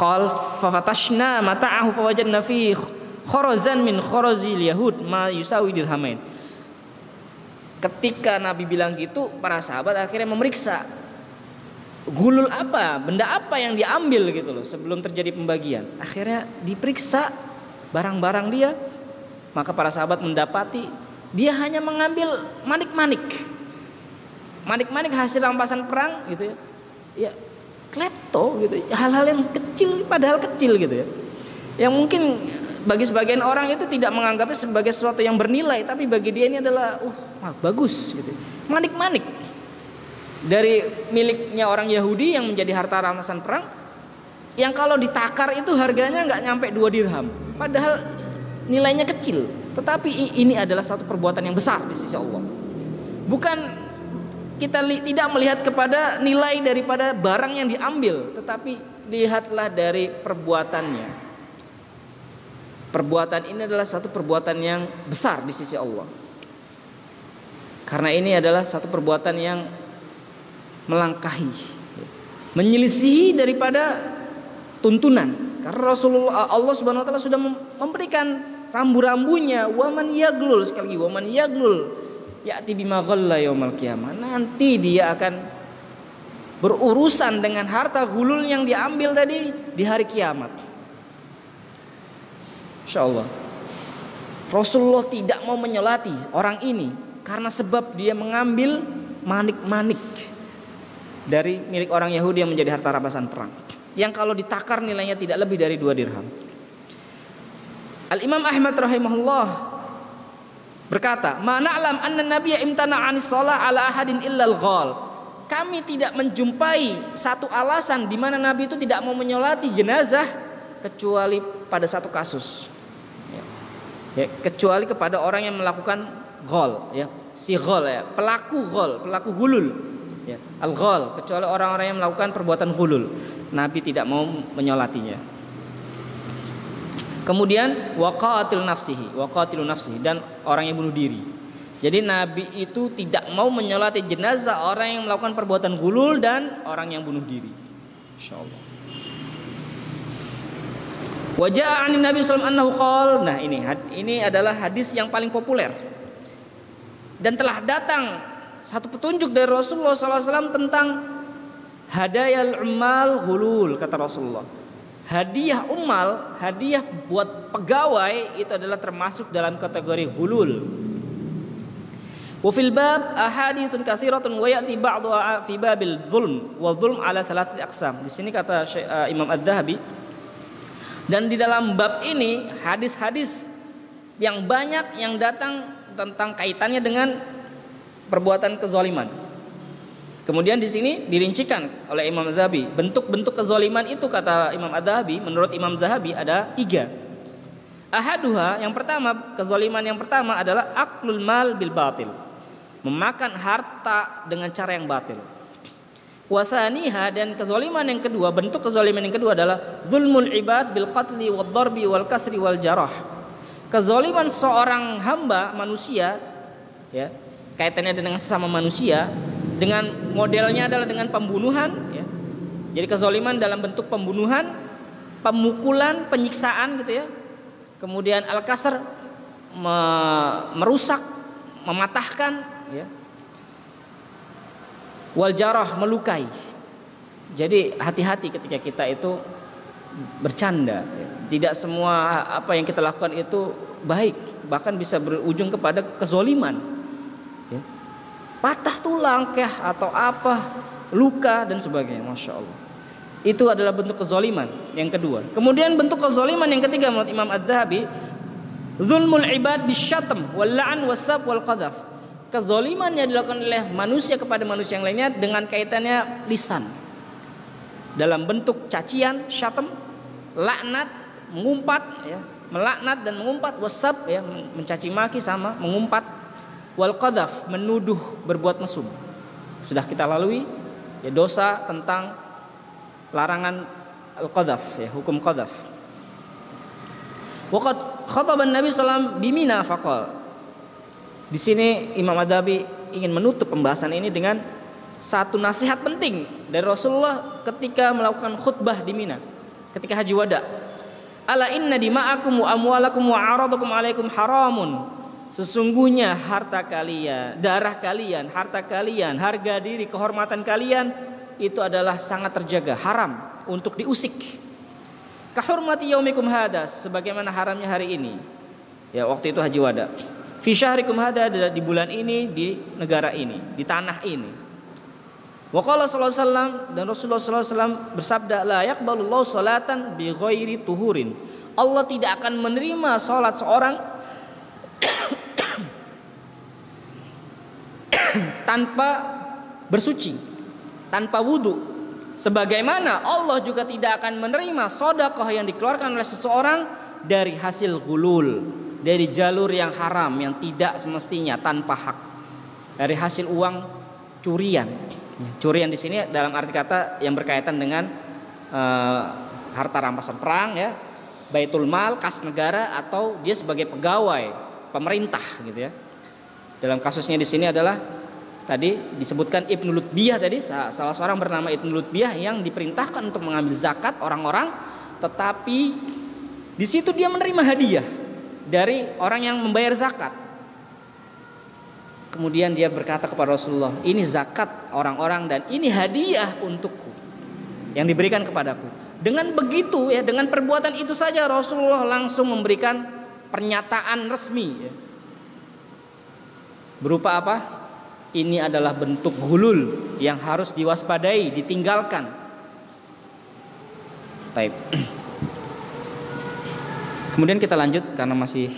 S1: Qal fafatashna mata'ahu fawajadna fi kharazan min kharazil yahud ma yusawi dirhamain. Ketika Nabi bilang gitu, para sahabat akhirnya memeriksa gulul apa, benda apa yang diambil gitu loh sebelum terjadi pembagian. Akhirnya diperiksa barang-barang dia, maka para sahabat mendapati dia hanya mengambil manik-manik hasil rampasan perang gitu ya. Ya, klepto gitu, hal-hal yang kecil padahal kecil gitu ya. Yang mungkin bagi sebagian orang itu tidak menganggapnya sebagai sesuatu yang bernilai, tapi bagi dia ini adalah bagus gitu. Manik-manik dari miliknya orang Yahudi yang menjadi harta rampasan perang, yang kalau ditakar itu harganya nggak nyampe 2 dirham, padahal nilainya kecil, tetapi ini adalah satu perbuatan yang besar di sisi Allah. Bukan kita tidak melihat kepada nilai daripada barang yang diambil, tetapi lihatlah dari perbuatannya. Perbuatan ini adalah satu perbuatan yang besar di sisi Allah, karena ini adalah satu perbuatan yang melangkahi, menyelisihi daripada tuntunan. Karena Rasulullah, Allah Subhanahu wa taala sudah memberikan rambu-rambunya, waman yaglul, sekali lagi waman yaglul ya'ti bima ghalla yaumil qiyamah. Nanti dia akan berurusan dengan harta gulul yang diambil tadi di hari kiamat. Insyaallah. Rasulullah tidak mau menyolati orang ini karena sebab dia mengambil manik-manik dari milik orang Yahudi yang menjadi harta rampasan perang, yang kalau ditakar nilainya tidak lebih dari 2 dirham. Al-Imam Ahmad rahimahullah berkata, "Ma na'lam anna nabiyya imtana'a 'anis shalah 'ala ahadin illa al-ghal." Kami tidak menjumpai satu alasan di mana Nabi itu tidak mau menyolati jenazah kecuali pada satu kasus. Ya, kecuali kepada orang yang melakukan ghal, ya, si ghal, ya, pelaku gulul, ya, al-ghal, kecuali orang-orang yang melakukan perbuatan gulul, Nabi tidak mau menyolatinya. Kemudian waqatil nafsihi, dan orang yang bunuh diri. Jadi Nabi itu tidak mau menyolati jenazah orang yang melakukan perbuatan gulul dan orang yang bunuh diri. Insyaallah. Wajah anin Nabi sallallahu alaihi wasallam. Nah, ini adalah hadis yang paling populer. Dan telah datang satu petunjuk dari Rasulullah sallallahu alaihi wasallam tentang hadayal ummal ghulul, kata Rasulullah. Hadiah ummal, hadiah buat pegawai itu adalah termasuk dalam kategori ghulul. Wa fil bab ahaditsun katsiratun wa ya'ti ba'dhuha fi babil dzulm wa dzulm ala thalathati aqsam. Di sini kata Imam Adz-Dzahabi, dan di dalam bab ini hadis-hadis yang banyak yang datang tentang kaitannya dengan perbuatan kezaliman. Kemudian di sini dirincikan oleh Imam Adz-Dzahabi, bentuk-bentuk kezaliman itu kata Imam Adz-Dzahabi, menurut Imam Adz-Dzahabi ada 3. Ahaduha, yang pertama, kezaliman yang pertama adalah aklul mal bil batil, memakan harta dengan cara yang batil. Wasaniha, dan kezaliman yang kedua, bentuk kezaliman yang kedua adalah zulmul ibad bil qatli wad darbi wal kasri wal jarah. Kezaliman seorang hamba manusia, ya, kaitannya dengan sesama manusia, dengan modelnya adalah dengan pembunuhan, ya. Jadi kezaliman dalam bentuk pembunuhan, pemukulan, penyiksaan gitu ya. Kemudian al-kasr, merusak, mematahkan, ya. Wal jarah, melukai. Jadi hati-hati ketika kita itu bercanda, ya. Tidak semua apa yang kita lakukan itu baik, bahkan bisa berujung kepada kezaliman, ya. Patah tulang kah atau apa, luka dan sebagainya. Masya Allah. Itu adalah bentuk kezaliman yang kedua. Kemudian bentuk kezaliman yang ketiga menurut Imam Adz-Dzahabi, zulmul ibad bisyatm wal la'n wasab wal qadhaf. Kezaliman yang dilakukan oleh manusia kepada manusia yang lainnya dengan kaitannya lisan, dalam bentuk cacian, syatm, laknat, mengumpat, ya, melaknat dan mengumpat, wasab, ya, mencaci maki sama mengumpat, wal qadhaf, menuduh berbuat mesum. Sudah kita lalui, ya, dosa tentang larangan al-qadhaf, ya, hukum qadhaf. Waqad khataba Nabi sallallahu alaihi wasallam bi Mina faqala. Di sini Imam Adz-Dzahabi ingin menutup pembahasan ini dengan satu nasihat penting dari Rasulullah ketika melakukan khutbah di Mina, ketika haji wada. Ala inna dima'akum wa amwalakum wa aradakum alaikum haramun sesungguhnya harta kalian, darah kalian, harta kalian, harga diri, kehormatan kalian itu adalah sangat terjaga, haram untuk diusik. Kahurmati yaumikum hada, sebagaimana haramnya hari ini. Ya, waktu itu haji wada. Fi syahrikum hada, di bulan ini, di negara ini, di tanah ini. Wa qala sallallahu alaihi wasallam, dan Rasulullah sallallahu alaihi wasallam bersabda, la yaqbalullahu salatan bi ghairi tuhurin. Allah tidak akan menerima salat seorang tanpa bersuci, tanpa wudu. Sebagaimana Allah juga tidak akan menerima sedekah yang dikeluarkan oleh seseorang dari hasil gulul, dari jalur yang haram, yang tidak semestinya, tanpa hak, dari hasil uang curian. Curian di sini dalam arti kata yang berkaitan dengan harta rampasan perang, ya, baitul mal, kas negara, atau dia sebagai pegawai pemerintah, gitu ya. Dalam kasusnya di sini adalah tadi disebutkan Ibnu Lutbiyah tadi, salah seorang bernama Ibnu Lutbiyah yang diperintahkan untuk mengambil zakat orang-orang, tetapi di situ dia menerima hadiah dari orang yang membayar zakat. Kemudian dia berkata kepada Rasulullah, ini zakat orang-orang dan ini hadiah untukku yang diberikan kepadaku. Dengan begitu, ya, dengan perbuatan itu saja Rasulullah langsung memberikan pernyataan resmi, ya. Berupa apa? Ini adalah bentuk gulul yang harus diwaspadai, ditinggalkan. Baik. Kemudian kita lanjut karena masih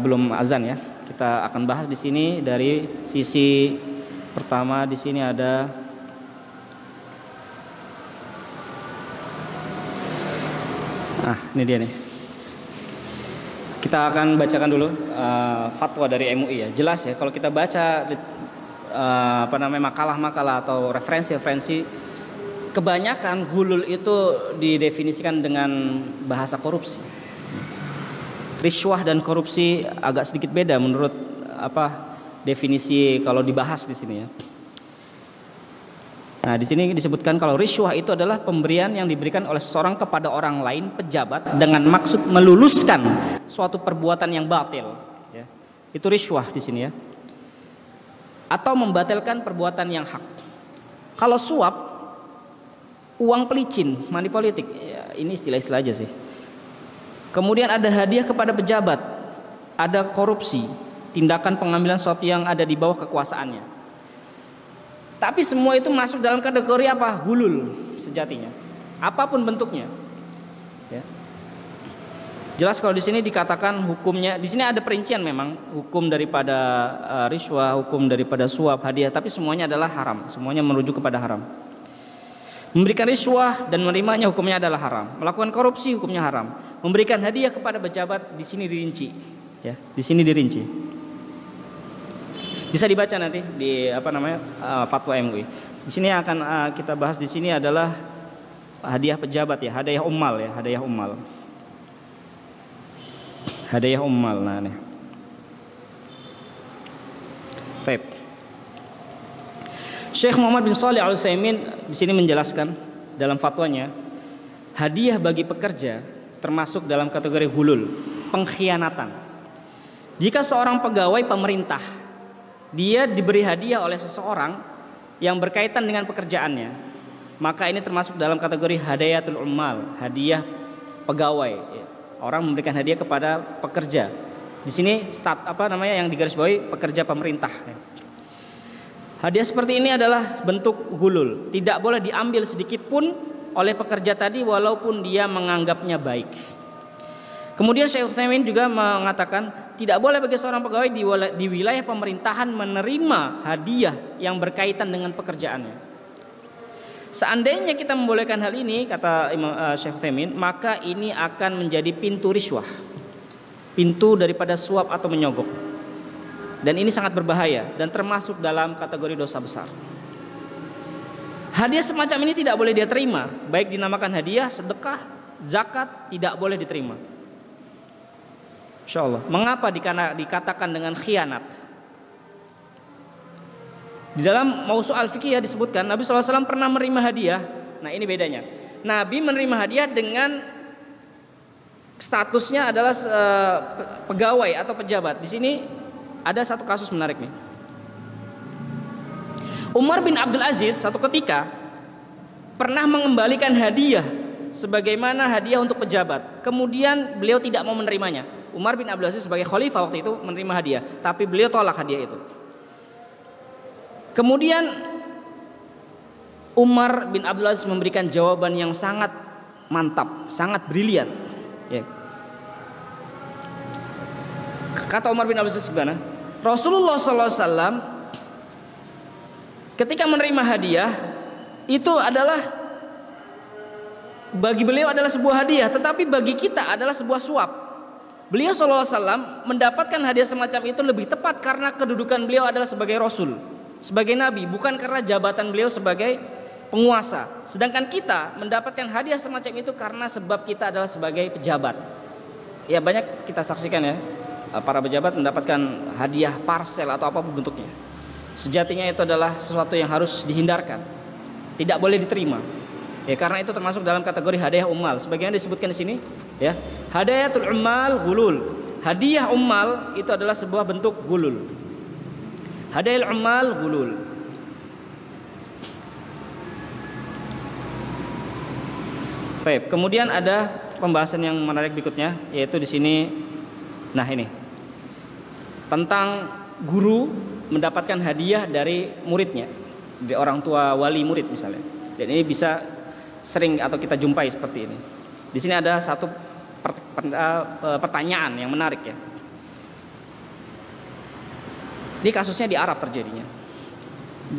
S1: belum azan, ya. Kita akan bahas di sini dari sisi pertama. Di sini ada ini dia nih. Kita akan bacakan dulu fatwa dari MUI, ya. Jelas, ya, kalau kita baca makalah-makalah atau referensi-referensi, kebanyakan gulul itu didefinisikan dengan bahasa korupsi. Riswah dan korupsi agak sedikit beda menurut definisi kalau dibahas di sini, ya. Nah, di sini disebutkan kalau riswah itu adalah pemberian yang diberikan oleh seseorang kepada orang lain, pejabat, dengan maksud meluluskan suatu perbuatan yang batil, ya. Itu riswah di sini, ya. Atau membatalkan perbuatan yang hak. Kalau suap, uang pelicin, money politik, ya, ini istilah-istilah aja sih. Kemudian ada hadiah kepada pejabat, ada korupsi, tindakan pengambilan sesuatu yang ada di bawah kekuasaannya. Tapi semua itu masuk dalam kategori apa? Gulul sejatinya, apapun bentuknya, ya. Jelas kalau di sini dikatakan hukumnya, di sini ada perincian memang hukum daripada riswah, hukum daripada suap, hadiah, tapi semuanya adalah haram, semuanya merujuk kepada haram. Memberikan riswah dan menerimanya hukumnya adalah haram. Melakukan korupsi hukumnya haram. Memberikan hadiah kepada pejabat di sini dirinci, ya, di sini dirinci. Bisa dibaca nanti di fatwa MUI. Di sini akan kita bahas di sini adalah hadiah pejabat, ya, hadiah ummal, ya, hadiah ummal. Hadiah ummal, nah nih. Baik. Syekh Muhammad bin Shalih Al-Utsaimin di sini menjelaskan dalam fatwanya, hadiah bagi pekerja termasuk dalam kategori hulul, pengkhianatan. Jika seorang pegawai pemerintah dia diberi hadiah oleh seseorang yang berkaitan dengan pekerjaannya, maka ini termasuk dalam kategori hadiatul ummal, hadiah pegawai, ya. Orang memberikan hadiah kepada pekerja. Di sini yang digarisbawahi pekerja pemerintah, ya. Hadiah seperti ini adalah bentuk gulul, tidak boleh diambil sedikit pun oleh pekerja tadi walaupun dia menganggapnya baik. Kemudian Syekh Utsaimin juga mengatakan tidak boleh bagi seorang pegawai di wilayah pemerintahan menerima hadiah yang berkaitan dengan pekerjaannya. Seandainya kita membolehkan hal ini, kata Syekh Utsaimin, maka ini akan menjadi pintu riswah, pintu daripada suap atau menyogok. Dan ini sangat berbahaya dan termasuk dalam kategori dosa besar. Hadiah semacam ini tidak boleh dia terima, baik dinamakan hadiah, sedekah, zakat, tidak boleh diterima. Insyaallah. Mengapa dikatakan dengan khianat? Di dalam Mausu' al-Fiqhiyah disebutkan Nabi SAW pernah menerima hadiah. Nah, ini bedanya. Nabi menerima hadiah dengan statusnya adalah pegawai atau pejabat. Di sini ada satu kasus menarik nih. Umar bin Abdul Aziz satu ketika pernah mengembalikan hadiah sebagaimana hadiah untuk pejabat. Kemudian beliau tidak mau menerimanya. Umar bin Abdul Aziz sebagai khalifah waktu itu menerima hadiah, tapi beliau tolak hadiah itu. Kemudian Umar bin Abdul Aziz memberikan jawaban yang sangat mantap, sangat brilian. Ya. Kata Umar bin Abdul Aziz gimana? Rasulullah SAW ketika menerima hadiah itu adalah bagi beliau adalah sebuah hadiah, tetapi bagi kita adalah sebuah suap. Beliau SAW mendapatkan hadiah semacam itu lebih tepat karena kedudukan beliau adalah sebagai Rasul, sebagai Nabi, bukan karena jabatan beliau sebagai penguasa. Sedangkan kita mendapatkan hadiah semacam itu karena sebab kita adalah sebagai pejabat. Ya banyak kita saksikan ya, para pejabat mendapatkan hadiah parsel atau apapun bentuknya. Sejatinya itu adalah sesuatu yang harus dihindarkan, tidak boleh diterima. Ya karena itu termasuk dalam kategori hadiah ummal. Sebagaimana disebutkan di sini, ya hadiatul ummal gulul. Hadiah ummal itu adalah sebuah bentuk gulul. Hadiah ummal gulul. Baik, kemudian ada pembahasan yang menarik berikutnya, yaitu di sini. Nah ini tentang guru mendapatkan hadiah dari muridnya, dari orang tua wali murid misalnya. Dan ini bisa sering atau kita jumpai seperti ini. Di sini ada satu pertanyaan yang menarik ya. Ini kasusnya di Arab terjadinya.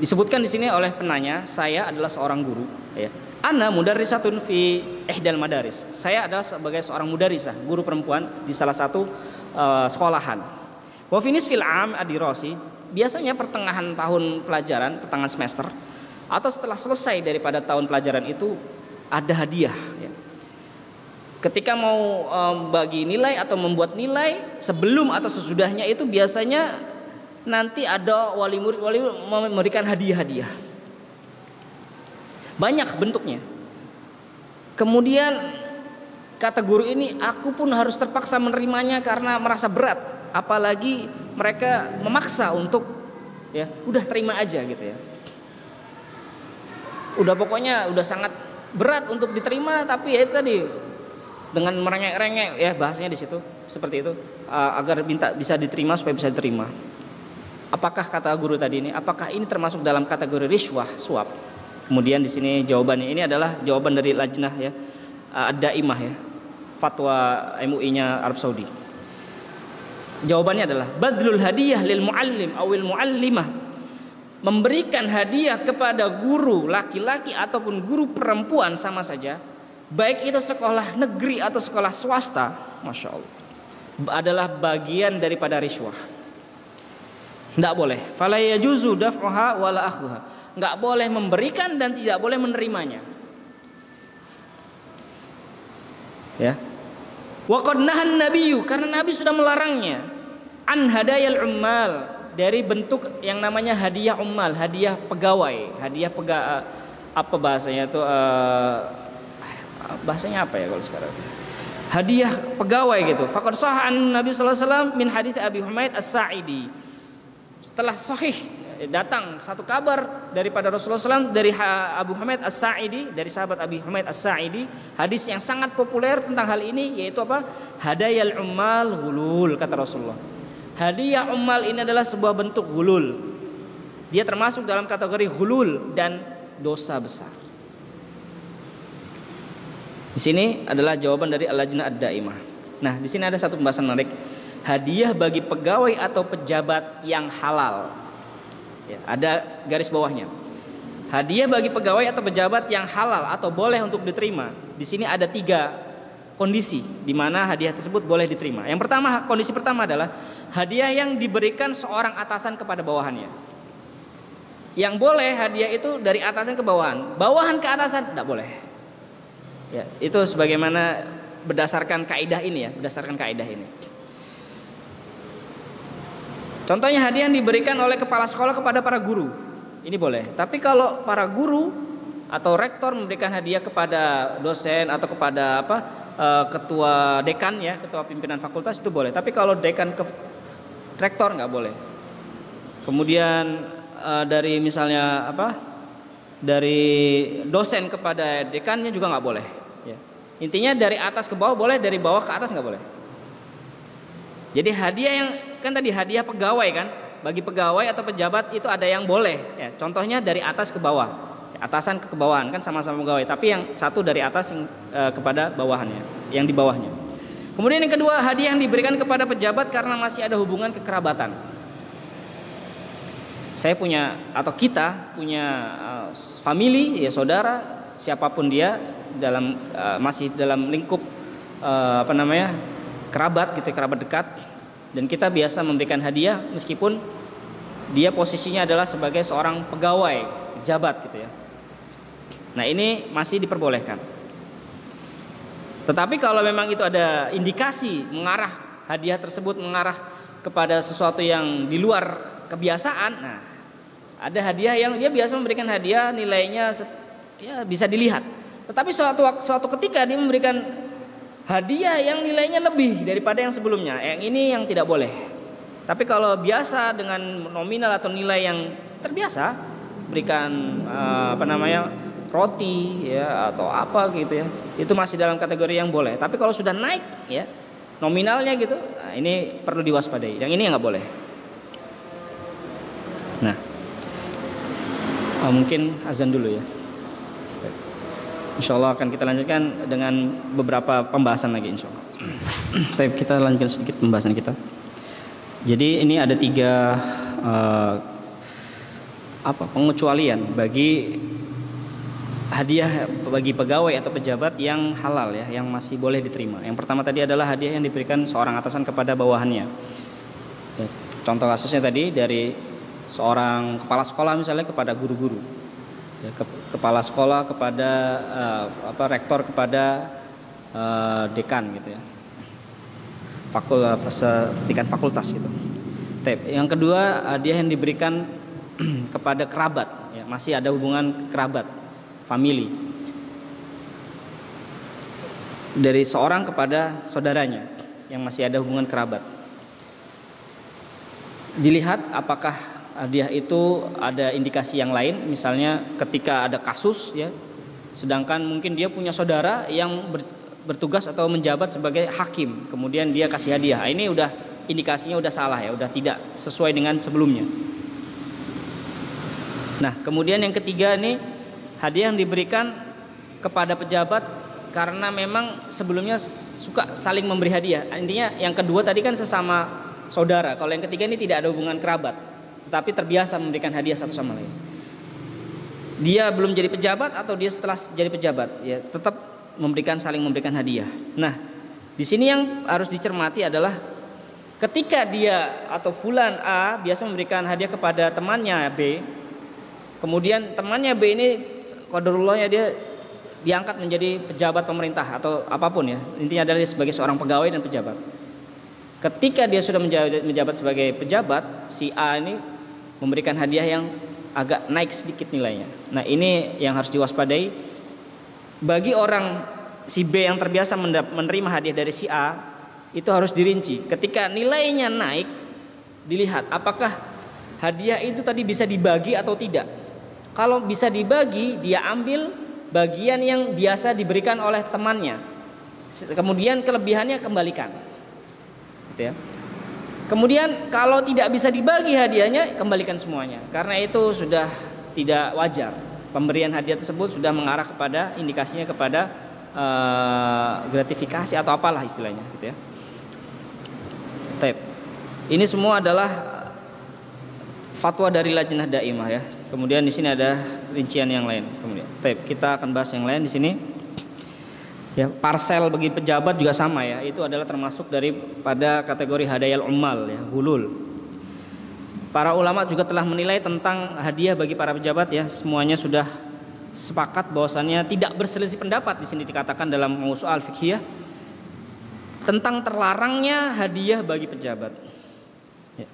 S1: Disebutkan di sini oleh penanya, saya adalah seorang guru. Ya. Ana mudarrisatun fi ihdal madaris. Saya adalah sebagai seorang mudarrisah, guru perempuan di salah satu sekolahan. Wa fi nisfil am ad-dirasi, biasanya pertengahan tahun pelajaran, pertengahan semester atau setelah selesai daripada tahun pelajaran itu ada hadiah ya. Ketika mau bagi nilai atau membuat nilai sebelum atau sesudahnya itu biasanya nanti ada wali murid memberikan hadiah-hadiah. Banyak bentuknya. Kemudian kata guru ini, aku pun harus terpaksa menerimanya karena merasa berat. Apalagi mereka memaksa untuk ya udah terima aja gitu ya. Udah pokoknya udah sangat berat untuk diterima, tapi ya itu tadi dengan merengek-rengek ya bahasanya di situ seperti itu agar bisa diterima supaya bisa diterima. Apakah kata guru tadi ini? Apakah ini termasuk dalam kategori riswah, suap? Kemudian di sini jawabannya ini adalah jawaban dari Lajnah ya, Ad-Daimah ya, fatwa MUI-nya Arab Saudi. Jawabannya adalah badlul hadiyah lil muallim awil muallimah, memberikan hadiah kepada guru laki-laki ataupun guru perempuan sama saja, baik itu sekolah negeri atau sekolah swasta, masya Allah, adalah bagian daripada riswah. Tidak boleh. Fala yajuzu daf'uha wala akhdhuha. Enggak boleh memberikan dan tidak boleh menerimanya. Ya. Wa qad nahan nabiyyu, karena Nabi sudah melarangnya, an hadayal ummal, dari bentuk yang namanya hadiah ummal, hadiah pegawai, apa bahasanya itu bahasanya apa ya kalau sekarang? Hadiah pegawai gitu. Faqad sahha an Nabi sallallahu alaihi wasallam min hadits Abi Humaid As-Sa'idi. Setelah sahih datang satu kabar daripada Rasulullah SAW dari Abu Humaid As-Sa'idi, dari sahabat Abi Humaid As-Sa'idi, hadis yang sangat populer tentang hal ini, yaitu apa? Hadayal ummal ghulul, kata Rasulullah. Hadiah ummal ini adalah sebuah bentuk ghulul. Dia termasuk dalam kategori ghulul dan dosa besar. Di sini adalah jawaban dari Al-Lajnah Ad-Daimah. Nah, di sini ada satu pembahasan menarik. Hadiah bagi pegawai atau pejabat yang halal. Ya, ada garis bawahnya. Hadiah bagi pegawai atau pejabat yang halal atau boleh untuk diterima. Di sini ada 3 kondisi di mana hadiah tersebut boleh diterima. Yang pertama, kondisi pertama adalah hadiah yang diberikan seorang atasan kepada bawahannya. Yang boleh hadiah itu dari atasan ke bawahan. Bawahan ke atasan tidak boleh. Ya, itu sebagaimana berdasarkan kaidah ini ya, berdasarkan kaidah ini. Contohnya hadiah yang diberikan oleh kepala sekolah kepada para guru, ini boleh. Tapi kalau para guru atau rektor memberikan hadiah kepada dosen atau kepada ketua dekan ya, ketua pimpinan fakultas, itu boleh. Tapi kalau dekan rektor nggak boleh. Kemudian dari misalnya dari dosen kepada dekannya juga nggak boleh. Ya. Intinya dari atas ke bawah boleh, dari bawah ke atas nggak boleh. Jadi hadiah yang kan tadi hadiah pegawai kan, bagi pegawai atau pejabat itu ada yang boleh. Ya. Contohnya dari atas ke bawah, atasan ke bawahan kan sama-sama pegawai. Tapi yang satu dari atas kepada bawahannya, yang di bawahnya. Kemudian yang kedua, hadiah yang diberikan kepada pejabat karena masih ada hubungan kekerabatan. Saya punya atau kita punya family, ya saudara, siapapun dia masih dalam lingkup kerabat gitu, kerabat dekat, dan kita biasa memberikan hadiah meskipun dia posisinya adalah sebagai seorang pegawai, pejabat gitu ya. Nah, ini masih diperbolehkan. Tetapi kalau memang itu ada indikasi hadiah tersebut mengarah kepada sesuatu yang di luar kebiasaan, nah ada hadiah yang dia biasa memberikan hadiah nilainya ya bisa dilihat. Tetapi suatu ketika dia memberikan hadiah yang nilainya lebih daripada yang sebelumnya. Yang ini yang tidak boleh. Tapi kalau biasa dengan nominal atau nilai yang terbiasa, berikan roti ya atau apa gitu ya, itu masih dalam kategori yang boleh. Tapi kalau sudah naik ya nominalnya gitu, nah ini perlu diwaspadai. Yang ini yang nggak boleh. Nah, mungkin azan dulu ya. Insya Allah akan kita lanjutkan dengan beberapa pembahasan lagi insya Allah. Tapi kita lanjutkan sedikit pembahasan kita. Jadi ini ada 3 pengecualian bagi hadiah bagi pegawai atau pejabat yang halal ya, yang masih boleh diterima. Yang pertama tadi adalah hadiah yang diberikan seorang atasan kepada bawahannya. Ya, contoh kasusnya tadi dari seorang kepala sekolah misalnya kepada guru-guru. Ya, kepala sekolah kepada rektor kepada dekan gitu ya, dekan fakultas gitu. Yang kedua, hadiah yang diberikan kepada kerabat ya, masih ada hubungan kerabat, family, dari seorang kepada saudaranya yang masih ada hubungan kerabat. Dilihat apakah hadiah itu ada indikasi yang lain, misalnya ketika ada kasus ya, sedangkan mungkin dia punya saudara yang bertugas atau menjabat sebagai hakim, kemudian dia kasih hadiah. Ini udah indikasinya udah salah ya, udah tidak sesuai dengan sebelumnya. Nah, kemudian yang ketiga ini hadiah yang diberikan kepada pejabat karena memang sebelumnya suka saling memberi hadiah. Intinya yang kedua tadi kan sesama saudara. Kalau yang ketiga ini tidak ada hubungan kerabat, tapi terbiasa memberikan hadiah satu sama lain. Dia belum jadi pejabat atau dia setelah jadi pejabat, ya tetap saling memberikan hadiah. Nah, di sini yang harus dicermati adalah ketika dia atau fulan A biasa memberikan hadiah kepada temannya B, kemudian temannya B ini qadarullahnya dia diangkat menjadi pejabat pemerintah atau apapun ya, intinya adalah dia sebagai seorang pegawai dan pejabat. Ketika dia sudah menjabat sebagai pejabat, si A ini memberikan hadiah yang agak naik sedikit nilainya. Nah, ini yang harus diwaspadai. Bagi orang si B yang terbiasa menerima hadiah dari si A, itu harus dirinci. Ketika nilainya naik, dilihat apakah hadiah itu tadi bisa dibagi atau tidak. Kalau bisa dibagi, dia ambil bagian yang biasa diberikan oleh temannya. Kemudian kelebihannya kembalikan. Gitu ya. Kemudian kalau tidak bisa dibagi hadiahnya, kembalikan semuanya. Karena itu sudah tidak wajar. Pemberian hadiah tersebut sudah mengarah kepada indikasinya kepada gratifikasi atau apalah istilahnya, gitu ya. Ini semua adalah fatwa dari Lajnah Daimah ya. Kemudian di sini ada rincian yang lain. Kemudian, kita akan bahas yang lain di sini. Ya, parcel bagi pejabat juga sama ya, itu adalah termasuk pada kategori hadayal ummal ya, hulul. Para ulama juga telah menilai tentang hadiah bagi para pejabat ya, semuanya sudah sepakat bahwasannya tidak berselisih pendapat. Di sini dikatakan dalam Mausu'ah al-Fiqhiyah tentang terlarangnya hadiah bagi pejabat. Ya.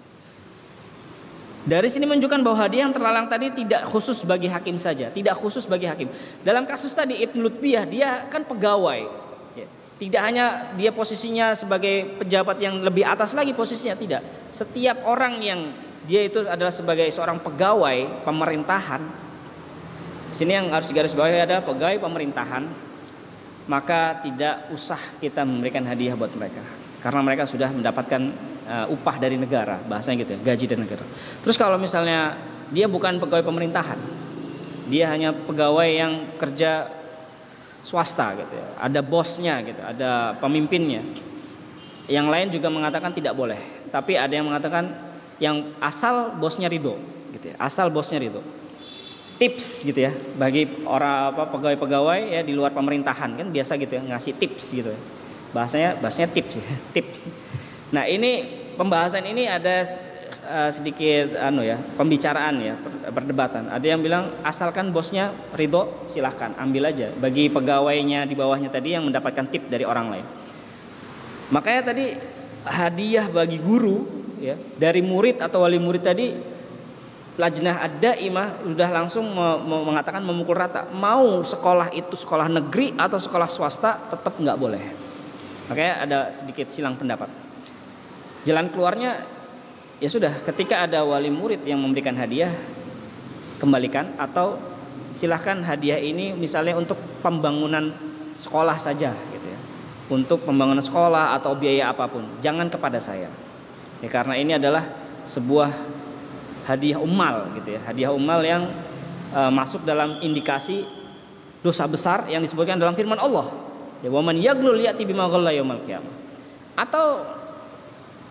S1: Dari sini menunjukkan bahwa hadiah yang terlarang tadi tidak khusus bagi hakim saja, tidak khusus bagi hakim. Dalam kasus tadi Ibn Lutbiyah, dia kan pegawai. Ya. Tidak hanya dia posisinya sebagai pejabat yang lebih atas lagi posisinya, tidak. Setiap orang yang dia itu adalah sebagai seorang pegawai pemerintahan. Sini yang harus digarisbawahi ada pegawai pemerintahan, maka tidak usah kita memberikan hadiah buat mereka, karena mereka sudah mendapatkan upah dari negara, bahasanya gitu ya, gaji dari negara. Terus kalau misalnya dia bukan pegawai pemerintahan, dia hanya pegawai yang kerja swasta gitu ya, ada bosnya gitu, ada pemimpinnya. Yang lain juga mengatakan tidak boleh, tapi ada yang mengatakan yang asal bosnya ridho gitu ya, asal bosnya ridho. Tips gitu ya bagi orang pegawai-pegawai ya di luar pemerintahan, kan biasa gitu ya ngasih tips gitu ya. Bahasanya tips ya, tip. Nah, ini pembahasan ini ada sedikit pembicaraan ya, perdebatan. Ada yang bilang asalkan bosnya ridho silahkan ambil aja, bagi pegawainya di bawahnya tadi yang mendapatkan tip dari orang lain. Makanya tadi hadiah bagi guru ya, dari murid atau wali murid tadi, Lajnah Ad-Daimah sudah langsung mengatakan memukul rata, mau sekolah itu sekolah negeri atau sekolah swasta tetap nggak boleh. Makanya ada sedikit silang pendapat. Jalan keluarnya ya sudah, ketika ada wali murid yang memberikan hadiah, kembalikan, atau silahkan hadiah ini misalnya untuk pembangunan sekolah saja gitu ya, untuk pembangunan sekolah atau biaya apapun, jangan kepada saya ya, karena ini adalah sebuah hadiah ummal gitu ya, hadiah ummal yang masuk dalam indikasi dosa besar yang disebutkan dalam firman Allah ya, wa man yaglul ya'ti bima ghalla yaumil qiyamah. Atau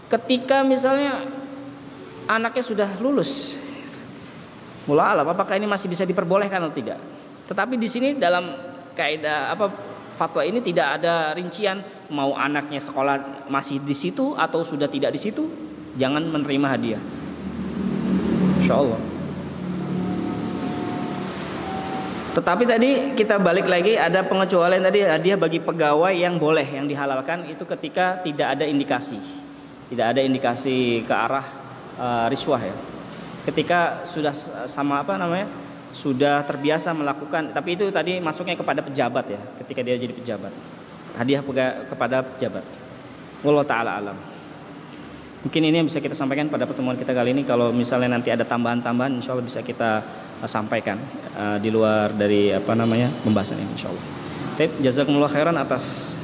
S1: ketika misalnya anaknya sudah lulus, wallah alam apakah ini masih bisa diperbolehkan atau tidak. Tetapi di sini dalam kaidah fatwa ini tidak ada rincian mau anaknya sekolah masih di situ atau sudah tidak di situ, jangan menerima hadiah. Insyaallah. Tetapi tadi kita balik lagi, ada pengecualian tadi, hadiah bagi pegawai yang boleh, yang dihalalkan itu ketika tidak ada indikasi ke arah riswah ya. Ketika sudah sudah terbiasa melakukan, tapi itu tadi masuknya kepada pejabat ya, ketika dia jadi pejabat, hadiah kepada pejabat. Wallahu taala alam. Mungkin ini yang bisa kita sampaikan pada pertemuan kita kali ini. Kalau misalnya nanti ada tambahan-tambahan, insya Allah bisa kita sampaikan di luar dari pembahasan ini, insya Allah. Jazakumullah khairan atas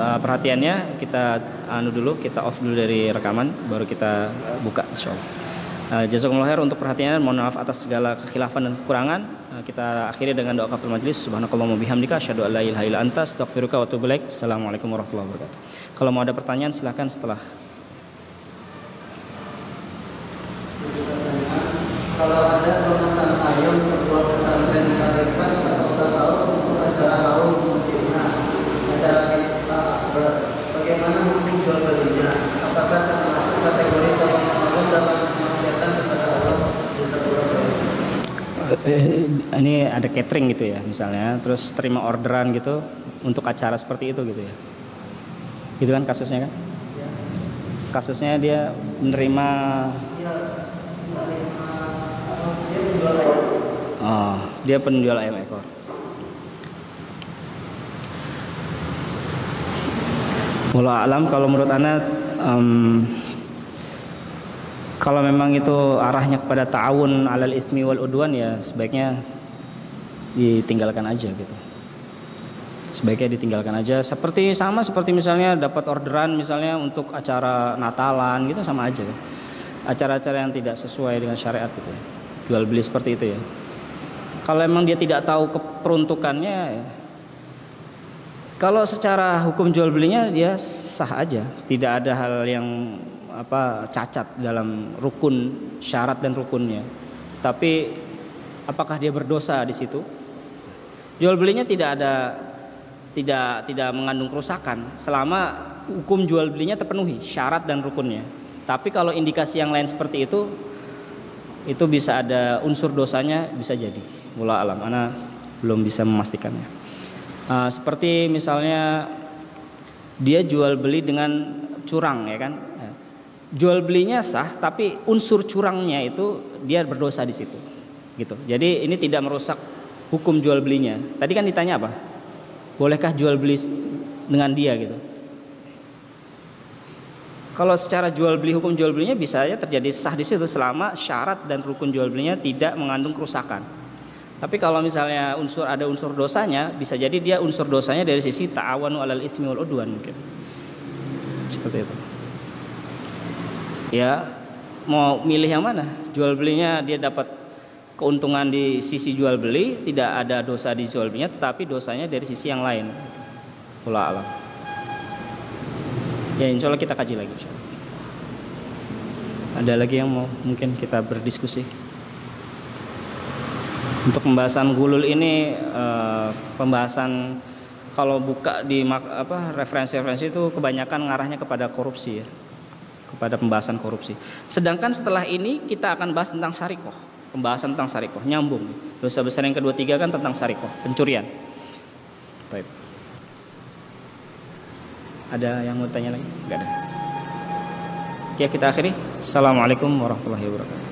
S1: perhatiannya. Kita kita off dulu dari rekaman, baru kita buka, insya Allah. Jazakumullah khair untuk perhatiannya. Mohon maaf atas segala kekhilafan dan kekurangan. Kita akhiri dengan doa kafaratul majlis. Subhanakallahumma bihamdika asyhadu an la ilaha illa anta astaghfiruka wa atubu ilaik. Assalamualaikum warahmatullahi wabarakatuh. Kalau mau ada pertanyaan silakan setelah.
S2: Kalau ada pemesan ayam sebuah pesantren tarikat atau tasawuf untuk acara haul masjidnya, acara kita bagaimana hukum jual belinya? Apakah termasuk kategori tolong dalam kemaksiatan kepada Allah?
S1: Ini ada catering gitu ya misalnya, terus terima orderan gitu untuk acara seperti itu gitu ya, gitu kan kasusnya kan? Ya. Kasusnya dia menerima. Ya, dia penjual ayam ekor. Wallahu alam, kalau menurut ana kalau memang itu arahnya kepada ta'awun 'alal ismi wal udwan, ya sebaiknya ditinggalkan aja gitu. Sebaiknya ditinggalkan aja. Seperti misalnya dapat orderan misalnya untuk acara Natalan gitu, sama aja. Acara-acara yang tidak sesuai dengan syariat gitu. Jual beli seperti itu ya. Kalau memang dia tidak tahu keperuntukannya ya, kalau secara hukum jual belinya dia sah aja, tidak ada hal yang cacat dalam rukun, syarat dan rukunnya. Tapi apakah dia berdosa di situ? Jual belinya tidak mengandung kerusakan selama hukum jual belinya terpenuhi syarat dan rukunnya. Tapi kalau indikasi yang lain seperti itu bisa ada unsur dosanya, bisa jadi. Wallahu alam, ana belum bisa memastikannya. Seperti misalnya dia jual beli dengan curang ya kan? Jual belinya sah, tapi unsur curangnya itu dia berdosa di situ, gitu. Jadi ini tidak merusak hukum jual belinya. Tadi kan ditanya apa? Bolehkah jual beli dengan dia gitu? Kalau secara jual beli, hukum jual belinya bisa saja terjadi sah di situ selama syarat dan rukun jual belinya tidak mengandung kerusakan. Tapi kalau misalnya ada unsur dosanya, bisa jadi dia unsur dosanya dari sisi ta'awanu 'alal itsmi wal 'udwan mungkin. Seperti itu. Ya, mau milih yang mana? Jual belinya dia dapat keuntungan di sisi jual beli, tidak ada dosa di jual belinya, tetapi dosanya dari sisi yang lain. Wallahu a'lam. Ya, insya Allah kita kaji lagi. Ada lagi yang mau mungkin kita berdiskusi? Untuk pembahasan gulul ini, pembahasan kalau buka di referensi-referensi itu kebanyakan ngarahnya kepada korupsi ya, kepada pembahasan korupsi. Sedangkan setelah ini kita akan bahas tentang sarikoh, pembahasan tentang sarikoh, nyambung. Dosa besar yang kedua tiga kan tentang sarikoh, pencurian. Baik. Ada yang mau tanya lagi? Enggak ada. Oke, kita akhiri. Assalamualaikum warahmatullahi wabarakatuh.